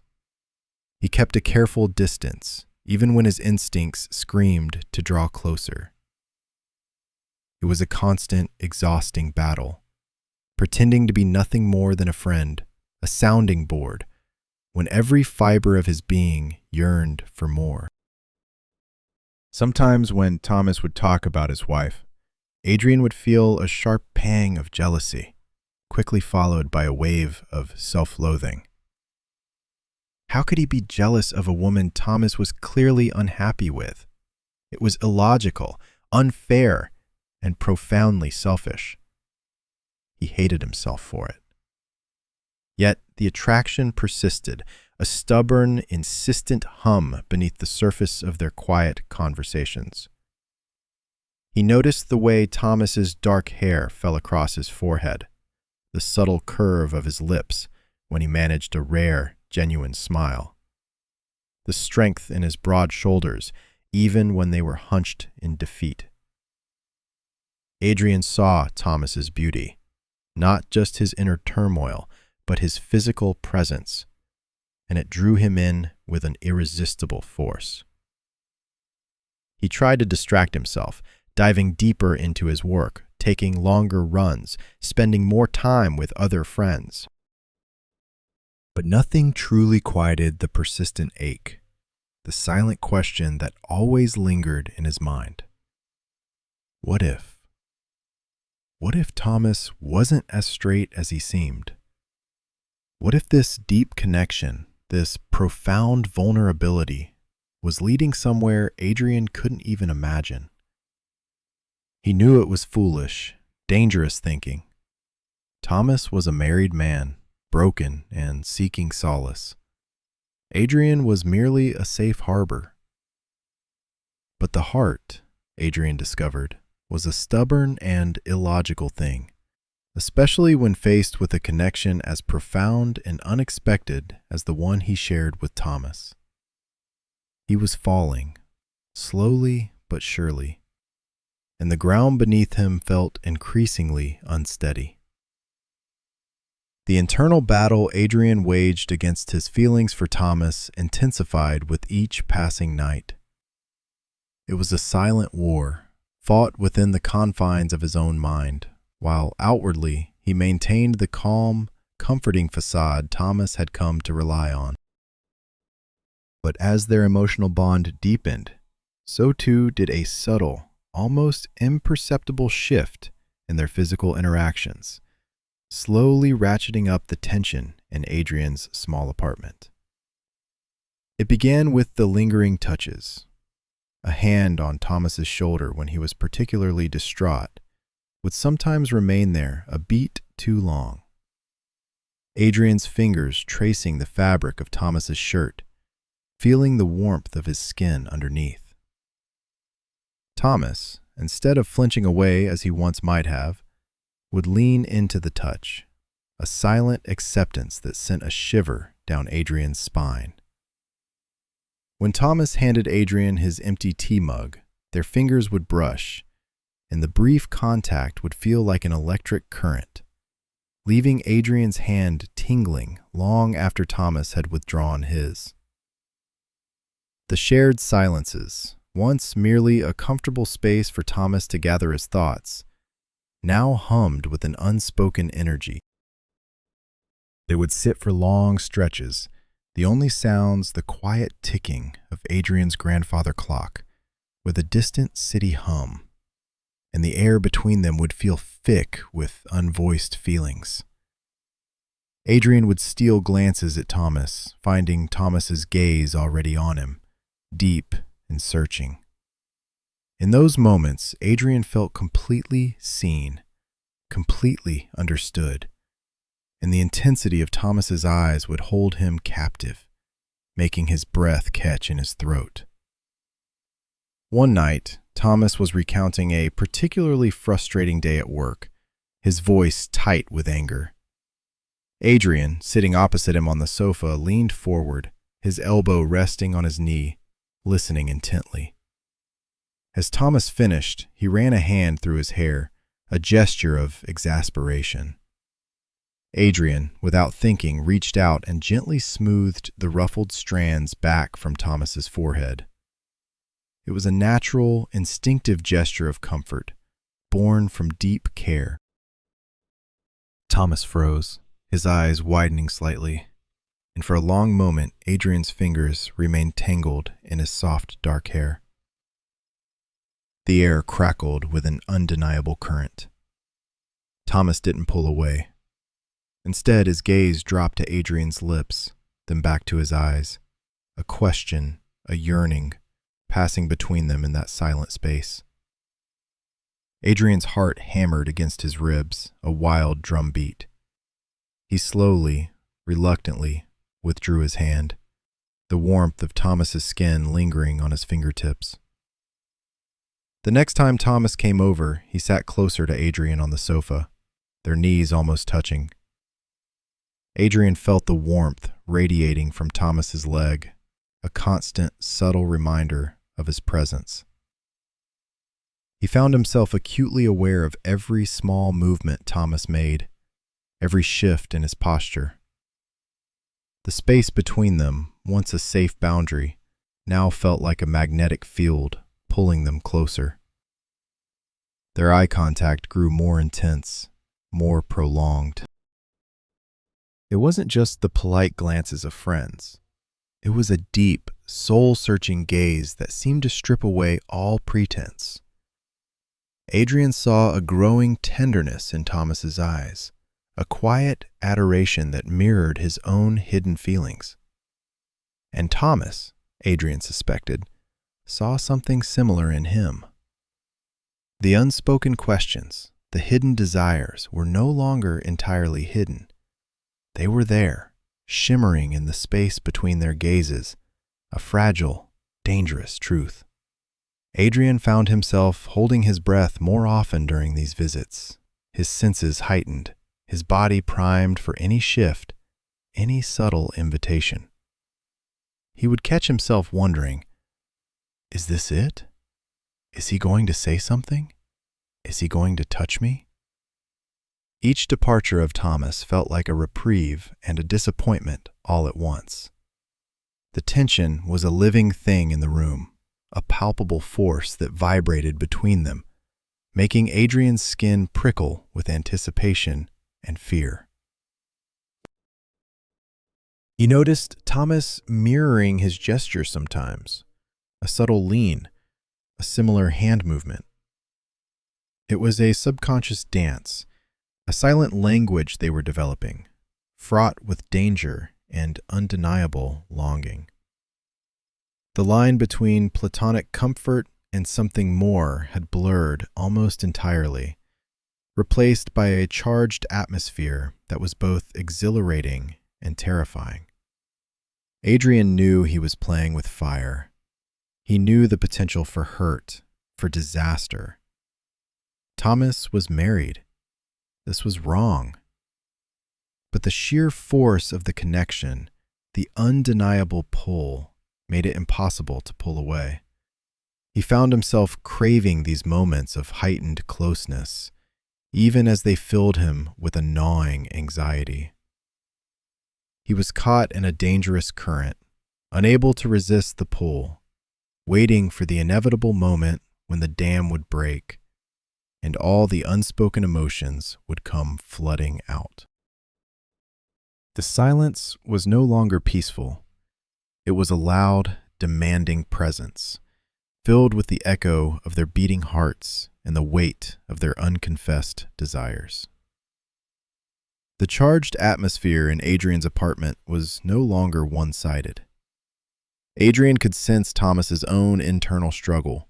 He kept a careful distance, even when his instincts screamed to draw closer. It was a constant, exhausting battle, pretending to be nothing more than a friend, a sounding board, when every fiber of his being yearned for more. Sometimes when Thomas would talk about his wife, Adrian would feel a sharp pang of jealousy, quickly followed by a wave of self-loathing. How could he be jealous of a woman Thomas was clearly unhappy with? It was illogical, unfair, and profoundly selfish. He hated himself for it. Yet the attraction persisted, a stubborn, insistent hum beneath the surface of their quiet conversations. He noticed the way Thomas's dark hair fell across his forehead, the subtle curve of his lips when he managed a rare, genuine smile, the strength in his broad shoulders even when they were hunched in defeat. Adrian saw Thomas's beauty, not just his inner turmoil, but his physical presence, and it drew him in with an irresistible force. He tried to distract himself, diving deeper into his work, taking longer runs, spending more time with other friends. But nothing truly quieted the persistent ache, the silent question that always lingered in his mind. What if? What if Thomas wasn't as straight as he seemed? What if this deep connection, this profound vulnerability, was leading somewhere Adrian couldn't even imagine? He knew it was foolish, dangerous thinking. Thomas was a married man, broken and seeking solace. Adrian was merely a safe harbor. But the heart, Adrian discovered, was a stubborn and illogical thing, especially when faced with a connection as profound and unexpected as the one he shared with Thomas. He was falling, slowly but surely, and the ground beneath him felt increasingly unsteady. The internal battle Adrian waged against his feelings for Thomas intensified with each passing night. It was a silent war, fought within the confines of his own mind, while outwardly he maintained the calm, comforting facade Thomas had come to rely on. But as their emotional bond deepened, so too did a subtle, almost imperceptible shift in their physical interactions, slowly ratcheting up the tension in Adrian's small apartment. It began with the lingering touches. A hand on Thomas's shoulder when he was particularly distraught would sometimes remain there a beat too long. Adrian's fingers tracing the fabric of Thomas's shirt, feeling the warmth of his skin underneath. Thomas, instead of flinching away as he once might have, would lean into the touch, a silent acceptance that sent a shiver down Adrian's spine. When Thomas handed Adrian his empty tea mug, their fingers would brush, and the brief contact would feel like an electric current, leaving Adrian's hand tingling long after Thomas had withdrawn his. The shared silences, once merely a comfortable space for Thomas to gather his thoughts, now hummed with an unspoken energy. They would sit for long stretches, the only sounds the quiet ticking of Adrian's grandfather clock, with a distant city hum, and the air between them would feel thick with unvoiced feelings. Adrian would steal glances at Thomas, finding Thomas's gaze already on him, deep and searching. In those moments, Adrian felt completely seen, completely understood, and the intensity of Thomas's eyes would hold him captive, making his breath catch in his throat. One night, Thomas was recounting a particularly frustrating day at work, his voice tight with anger. Adrian, sitting opposite him on the sofa, leaned forward, his elbow resting on his knee, listening intently. As Thomas finished, he ran a hand through his hair, a gesture of exasperation. Adrian, without thinking, reached out and gently smoothed the ruffled strands back from Thomas's forehead. It was a natural, instinctive gesture of comfort, born from deep care. Thomas froze, his eyes widening slightly, and for a long moment Adrian's fingers remained tangled in his soft dark hair. The air crackled with an undeniable current. Thomas didn't pull away. Instead, his gaze dropped to Adrian's lips, then back to his eyes, a question, a yearning, passing between them in that silent space. Adrian's heart hammered against his ribs, a wild drumbeat. He slowly, reluctantly, withdrew his hand, the warmth of Thomas's skin lingering on his fingertips. The next time Thomas came over, he sat closer to Adrian on the sofa, their knees almost touching. Adrian felt the warmth radiating from Thomas's leg, a constant, subtle reminder of his presence. He found himself acutely aware of every small movement Thomas made, every shift in his posture. The space between them, once a safe boundary, now felt like a magnetic field pulling them closer. Their eye contact grew more intense, more prolonged. It wasn't just the polite glances of friends. It was a deep, soul-searching gaze that seemed to strip away all pretense. Adrian saw a growing tenderness in Thomas's eyes, a quiet adoration that mirrored his own hidden feelings. And Thomas, Adrian suspected, saw something similar in him. The unspoken questions, the hidden desires, were no longer entirely hidden. They were there, shimmering in the space between their gazes, a fragile, dangerous truth. Adrian found himself holding his breath more often during these visits, his senses heightened, his body primed for any shift, any subtle invitation. He would catch himself wondering, is this it? Is he going to say something? Is he going to touch me? Each departure of Thomas felt like a reprieve and a disappointment all at once. The tension was a living thing in the room, a palpable force that vibrated between them, making Adrian's skin prickle with anticipation and fear. He noticed Thomas mirroring his gestures sometimes, a subtle lean, a similar hand movement. It was a subconscious dance, a silent language they were developing, fraught with danger and undeniable longing. The line between platonic comfort and something more had blurred almost entirely, replaced by a charged atmosphere that was both exhilarating and terrifying. Adrian knew he was playing with fire. He knew the potential for hurt, for disaster. Thomas was married. This was wrong. But the sheer force of the connection, the undeniable pull, made it impossible to pull away. He found himself craving these moments of heightened closeness, even as they filled him with a gnawing anxiety. He was caught in a dangerous current, unable to resist the pull, waiting for the inevitable moment when the dam would break and all the unspoken emotions would come flooding out. The silence was no longer peaceful. It was a loud, demanding presence, filled with the echo of their beating hearts and the weight of their unconfessed desires. The charged atmosphere in Adrian's apartment was no longer one-sided. Adrian could sense Thomas's own internal struggle,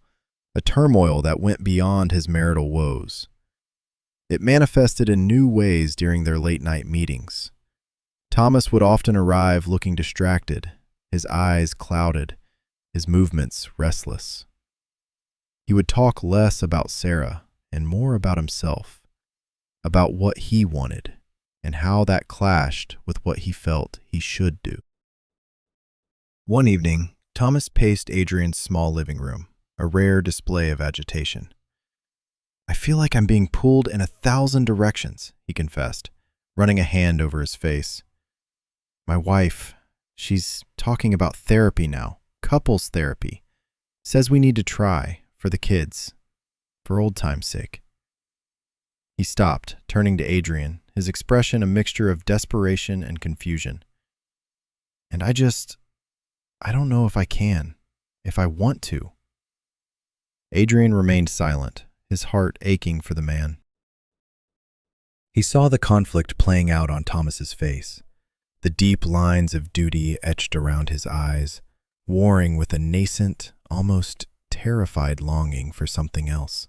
a turmoil that went beyond his marital woes. It manifested in new ways during their late-night meetings. Thomas would often arrive looking distracted, his eyes clouded, his movements restless. He would talk less about Sarah and more about himself, about what he wanted, and how that clashed with what he felt he should do. One evening, Thomas paced Adrian's small living room, a rare display of agitation. "I feel like I'm being pulled in 1,000 directions," he confessed, running a hand over his face. "My wife, she's talking about therapy now, couples therapy. Says we need to try, for the kids, for old time's sake." He stopped, turning to Adrian, his expression a mixture of desperation and confusion. "And I don't know if I can, if I want to." Adrian remained silent, his heart aching for the man. He saw the conflict playing out on Thomas's face, the deep lines of duty etched around his eyes, warring with a nascent, almost terrified longing for something else.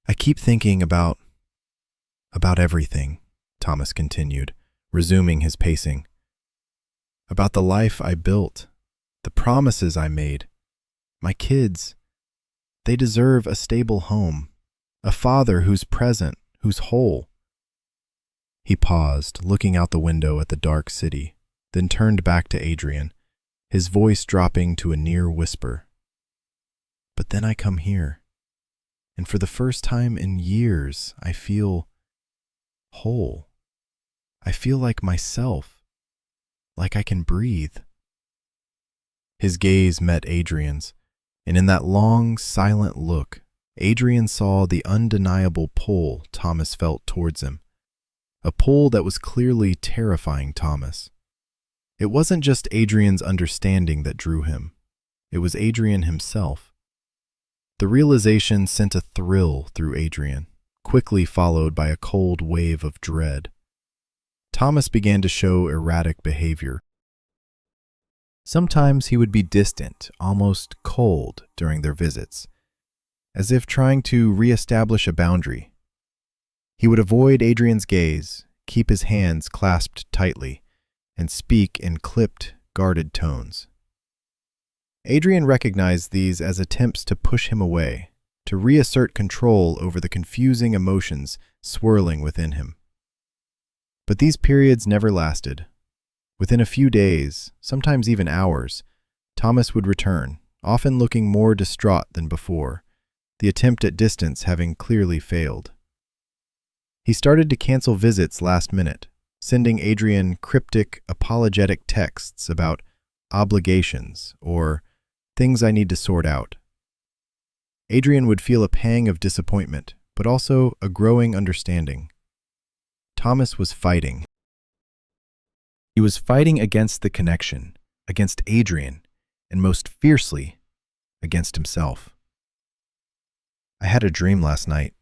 "I keep thinking about everything," Thomas continued, resuming his pacing. About the life I built, the promises I made. My kids, they deserve a stable home, a father who's present, who's whole. He paused, looking out the window at the dark city, then turned back to Adrian, his voice dropping to a near whisper. But then I come here, and for the first time in years, I feel whole. I feel like myself, like I can breathe. His gaze met Adrian's, and in that long, silent look, Adrian saw the undeniable pull Thomas felt towards him, a pull that was clearly terrifying Thomas. It wasn't just Adrian's understanding that drew him. It was Adrian himself. The realization sent a thrill through Adrian, quickly followed by a cold wave of dread. Thomas began to show erratic behavior. Sometimes he would be distant, almost cold during their visits, as if trying to reestablish a boundary. He would avoid Adrian's gaze, keep his hands clasped tightly, and speak in clipped, guarded tones. Adrian recognized these as attempts to push him away, to reassert control over the confusing emotions swirling within him. But these periods never lasted. Within a few days, sometimes even hours, Thomas would return, often looking more distraught than before, the attempt at distance having clearly failed. He started to cancel visits last minute, sending Adrian cryptic, apologetic texts about obligations or things I need to sort out. Adrian would feel a pang of disappointment, but also a growing understanding. Thomas was fighting. He was fighting against the connection, against Adrian, and most fiercely, against himself. "I had a dream last night,"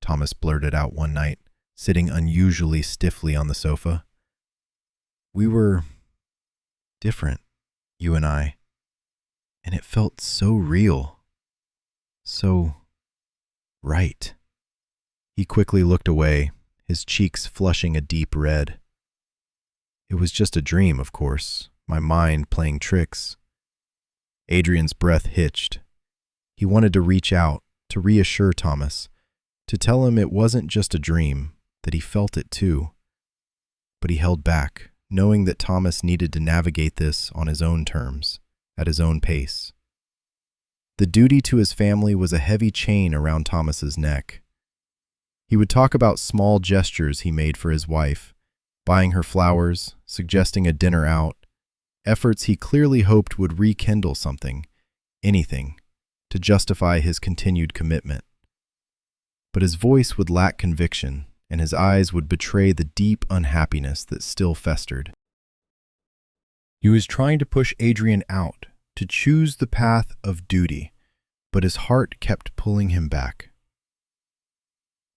Thomas blurted out one night, sitting unusually stiffly on the sofa. "We were different, you and I, and it felt so real, so right." He quickly looked away, his cheeks flushing a deep red. "It was just a dream, of course, my mind playing tricks." Adrian's breath hitched. He wanted to reach out, to reassure Thomas, to tell him it wasn't just a dream, that he felt it too. But he held back, knowing that Thomas needed to navigate this on his own terms, at his own pace. The duty to his family was a heavy chain around Thomas's neck. He would talk about small gestures he made for his wife, buying her flowers, suggesting a dinner out, efforts he clearly hoped would rekindle something, anything, to justify his continued commitment. But his voice would lack conviction, and his eyes would betray the deep unhappiness that still festered. He was trying to push Adrian out, to choose the path of duty, but his heart kept pulling him back.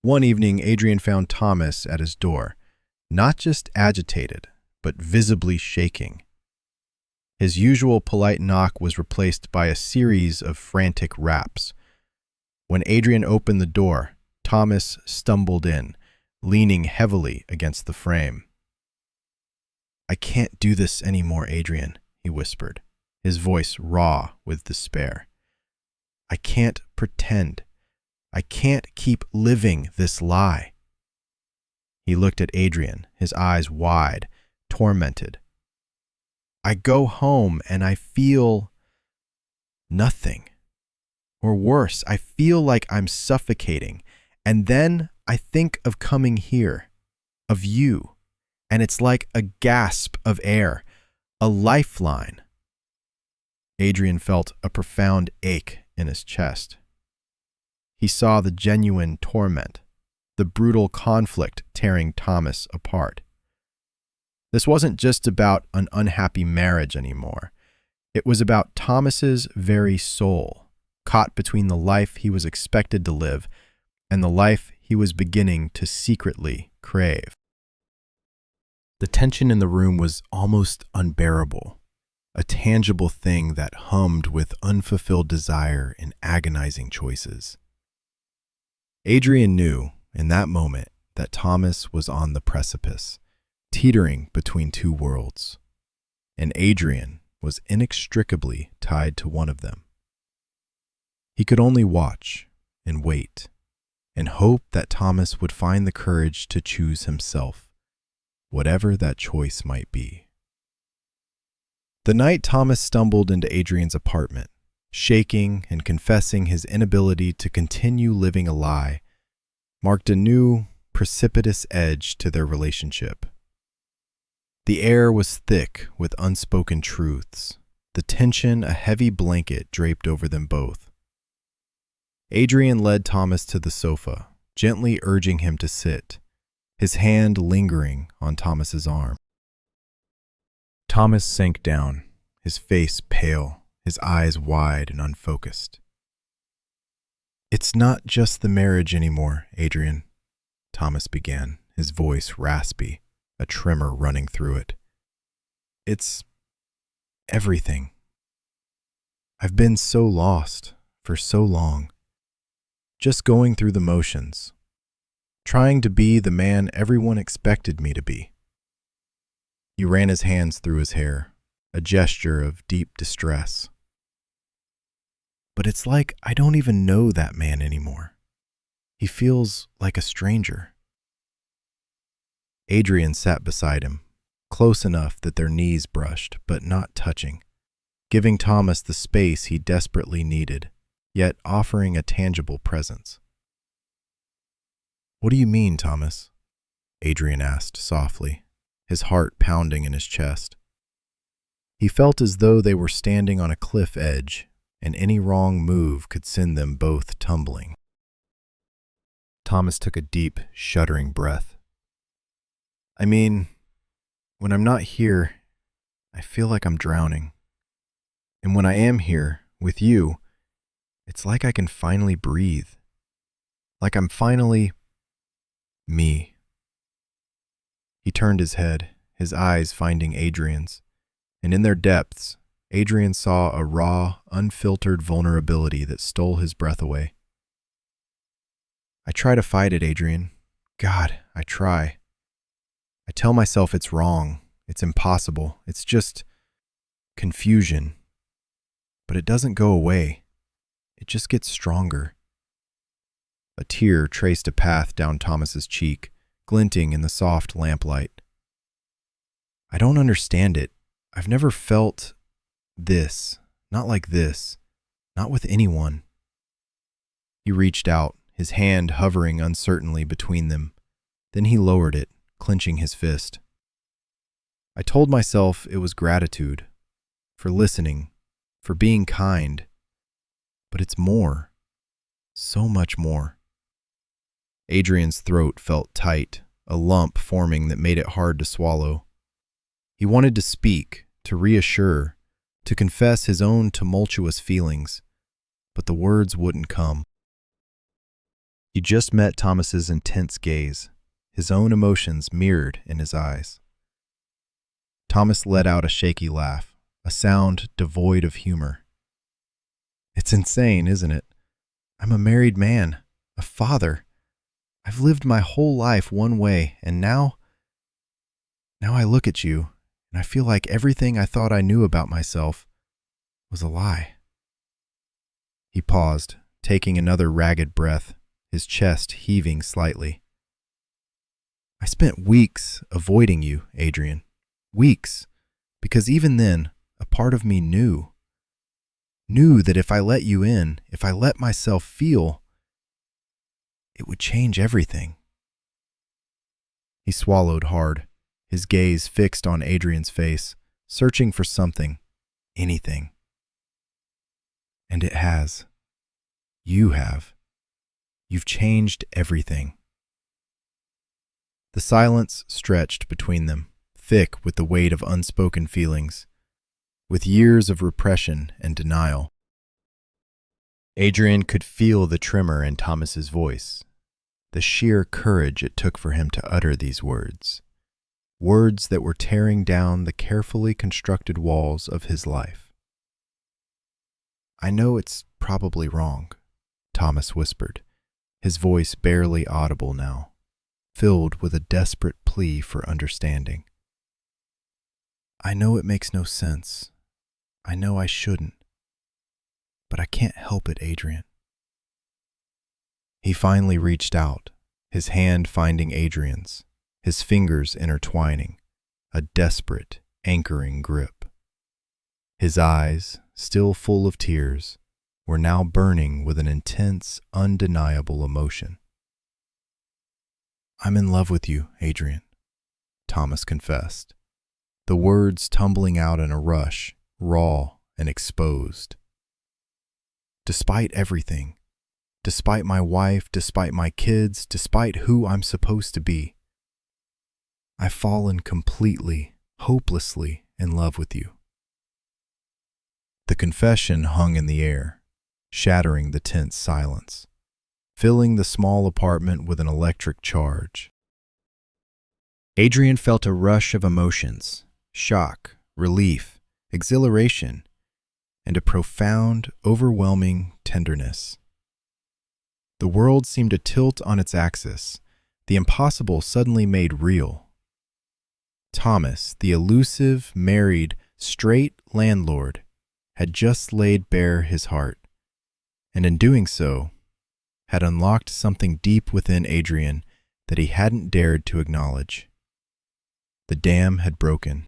One evening, Adrian found Thomas at his door, not just agitated, but visibly shaking. His usual polite knock was replaced by a series of frantic raps. When Adrian opened the door, Thomas stumbled in, leaning heavily against the frame. "I can't do this anymore, Adrian," he whispered, his voice raw with despair. "I can't pretend. I can't keep living this lie." He looked at Adrian, his eyes wide, tormented. "I go home and I feel nothing. Or worse, I feel like I'm suffocating. And then I think of coming here, of you, and it's like a gasp of air, a lifeline." Adrian felt a profound ache in his chest. He saw the genuine torment, the brutal conflict tearing Thomas apart. This wasn't just about an unhappy marriage anymore. It was about Thomas's very soul, caught between the life he was expected to live and the life he was beginning to secretly crave. The tension in the room was almost unbearable, a tangible thing that hummed with unfulfilled desire and agonizing choices. Adrian knew, in that moment, that Thomas was on the precipice, teetering between two worlds, and Adrian was inextricably tied to one of them. He could only watch and wait and hope that Thomas would find the courage to choose himself, whatever that choice might be. The night Thomas stumbled into Adrian's apartment, shaking and confessing his inability to continue living a lie, marked a new, precipitous edge to their relationship. The air was thick with unspoken truths, the tension a heavy blanket draped over them both. Adrian led Thomas to the sofa, gently urging him to sit, his hand lingering on Thomas's arm. Thomas sank down, his face pale, his eyes wide and unfocused. "It's not just the marriage anymore, Adrian," Thomas began, his voice raspy, a tremor running through it. "It's everything. I've been so lost for so long, just going through the motions, trying to be the man everyone expected me to be." He ran his hands through his hair, a gesture of deep distress. "But it's like I don't even know that man anymore. He feels like a stranger." Adrian sat beside him, close enough that their knees brushed, but not touching, giving Thomas the space he desperately needed, yet offering a tangible presence. "What do you mean, Thomas?" Adrian asked softly, his heart pounding in his chest. He felt as though they were standing on a cliff edge, and any wrong move could send them both tumbling. Thomas took a deep, shuddering breath. "I mean, when I'm not here, I feel like I'm drowning. And when I am here, with you, it's like I can finally breathe. Like I'm finally me." He turned his head, his eyes finding Adrian's, and in their depths, Adrian saw a raw, unfiltered vulnerability that stole his breath away. "I try to fight it, Adrian. God, I try. I tell myself it's wrong, it's impossible, it's just confusion. But it doesn't go away. It just gets stronger." A tear traced a path down Thomas's cheek, glinting in the soft lamplight. "I don't understand it. I've never felt this, not like this, not with anyone." He reached out, his hand hovering uncertainly between them. Then he lowered it, clenching his fist. "I told myself it was gratitude, for listening, for being kind. But it's more, so much more." Adrian's throat felt tight, a lump forming that made it hard to swallow. He wanted to speak, to reassure, to confess his own tumultuous feelings, but the words wouldn't come. He just met Thomas's intense gaze, his own emotions mirrored in his eyes. Thomas let out a shaky laugh, a sound devoid of humor. "It's insane, isn't it? I'm a married man, a father. I've lived my whole life one way, and now I look at you, and I feel like everything I thought I knew about myself was a lie." He paused, taking another ragged breath, his chest heaving slightly. "I spent weeks avoiding you, Adrian. Weeks, because even then, a part of me knew that if I let you in, if I let myself feel, it would change everything." He swallowed hard, his gaze fixed on Adrian's face, searching for something, anything. "And it has. You have. You've changed everything." The silence stretched between them, thick with the weight of unspoken feelings, with years of repression and denial. Adrian could feel the tremor in Thomas's voice, the sheer courage it took for him to utter these words, words that were tearing down the carefully constructed walls of his life. "I know it's probably wrong," Thomas whispered, his voice barely audible now, filled with a desperate plea for understanding. I know it makes no sense. I know I shouldn't. But I can't help it, Adrian. He finally reached out, his hand finding Adrian's, his fingers intertwining, a desperate, anchoring grip. His eyes, still full of tears, were now burning with an intense, undeniable emotion. I'm in love with you, Adrian, Thomas confessed, the words tumbling out in a rush, raw and exposed. Despite everything, despite my wife, despite my kids, despite who I'm supposed to be, I've fallen completely, hopelessly in love with you. The confession hung in the air, shattering the tense silence, filling the small apartment with an electric charge. Adrian felt a rush of emotions, shock, relief, exhilaration, and a profound, overwhelming tenderness. The world seemed to tilt on its axis, the impossible suddenly made real. Thomas, the elusive, married, straight landlord, had just laid bare his heart, and in doing so, had unlocked something deep within Adrian that he hadn't dared to acknowledge. The dam had broken.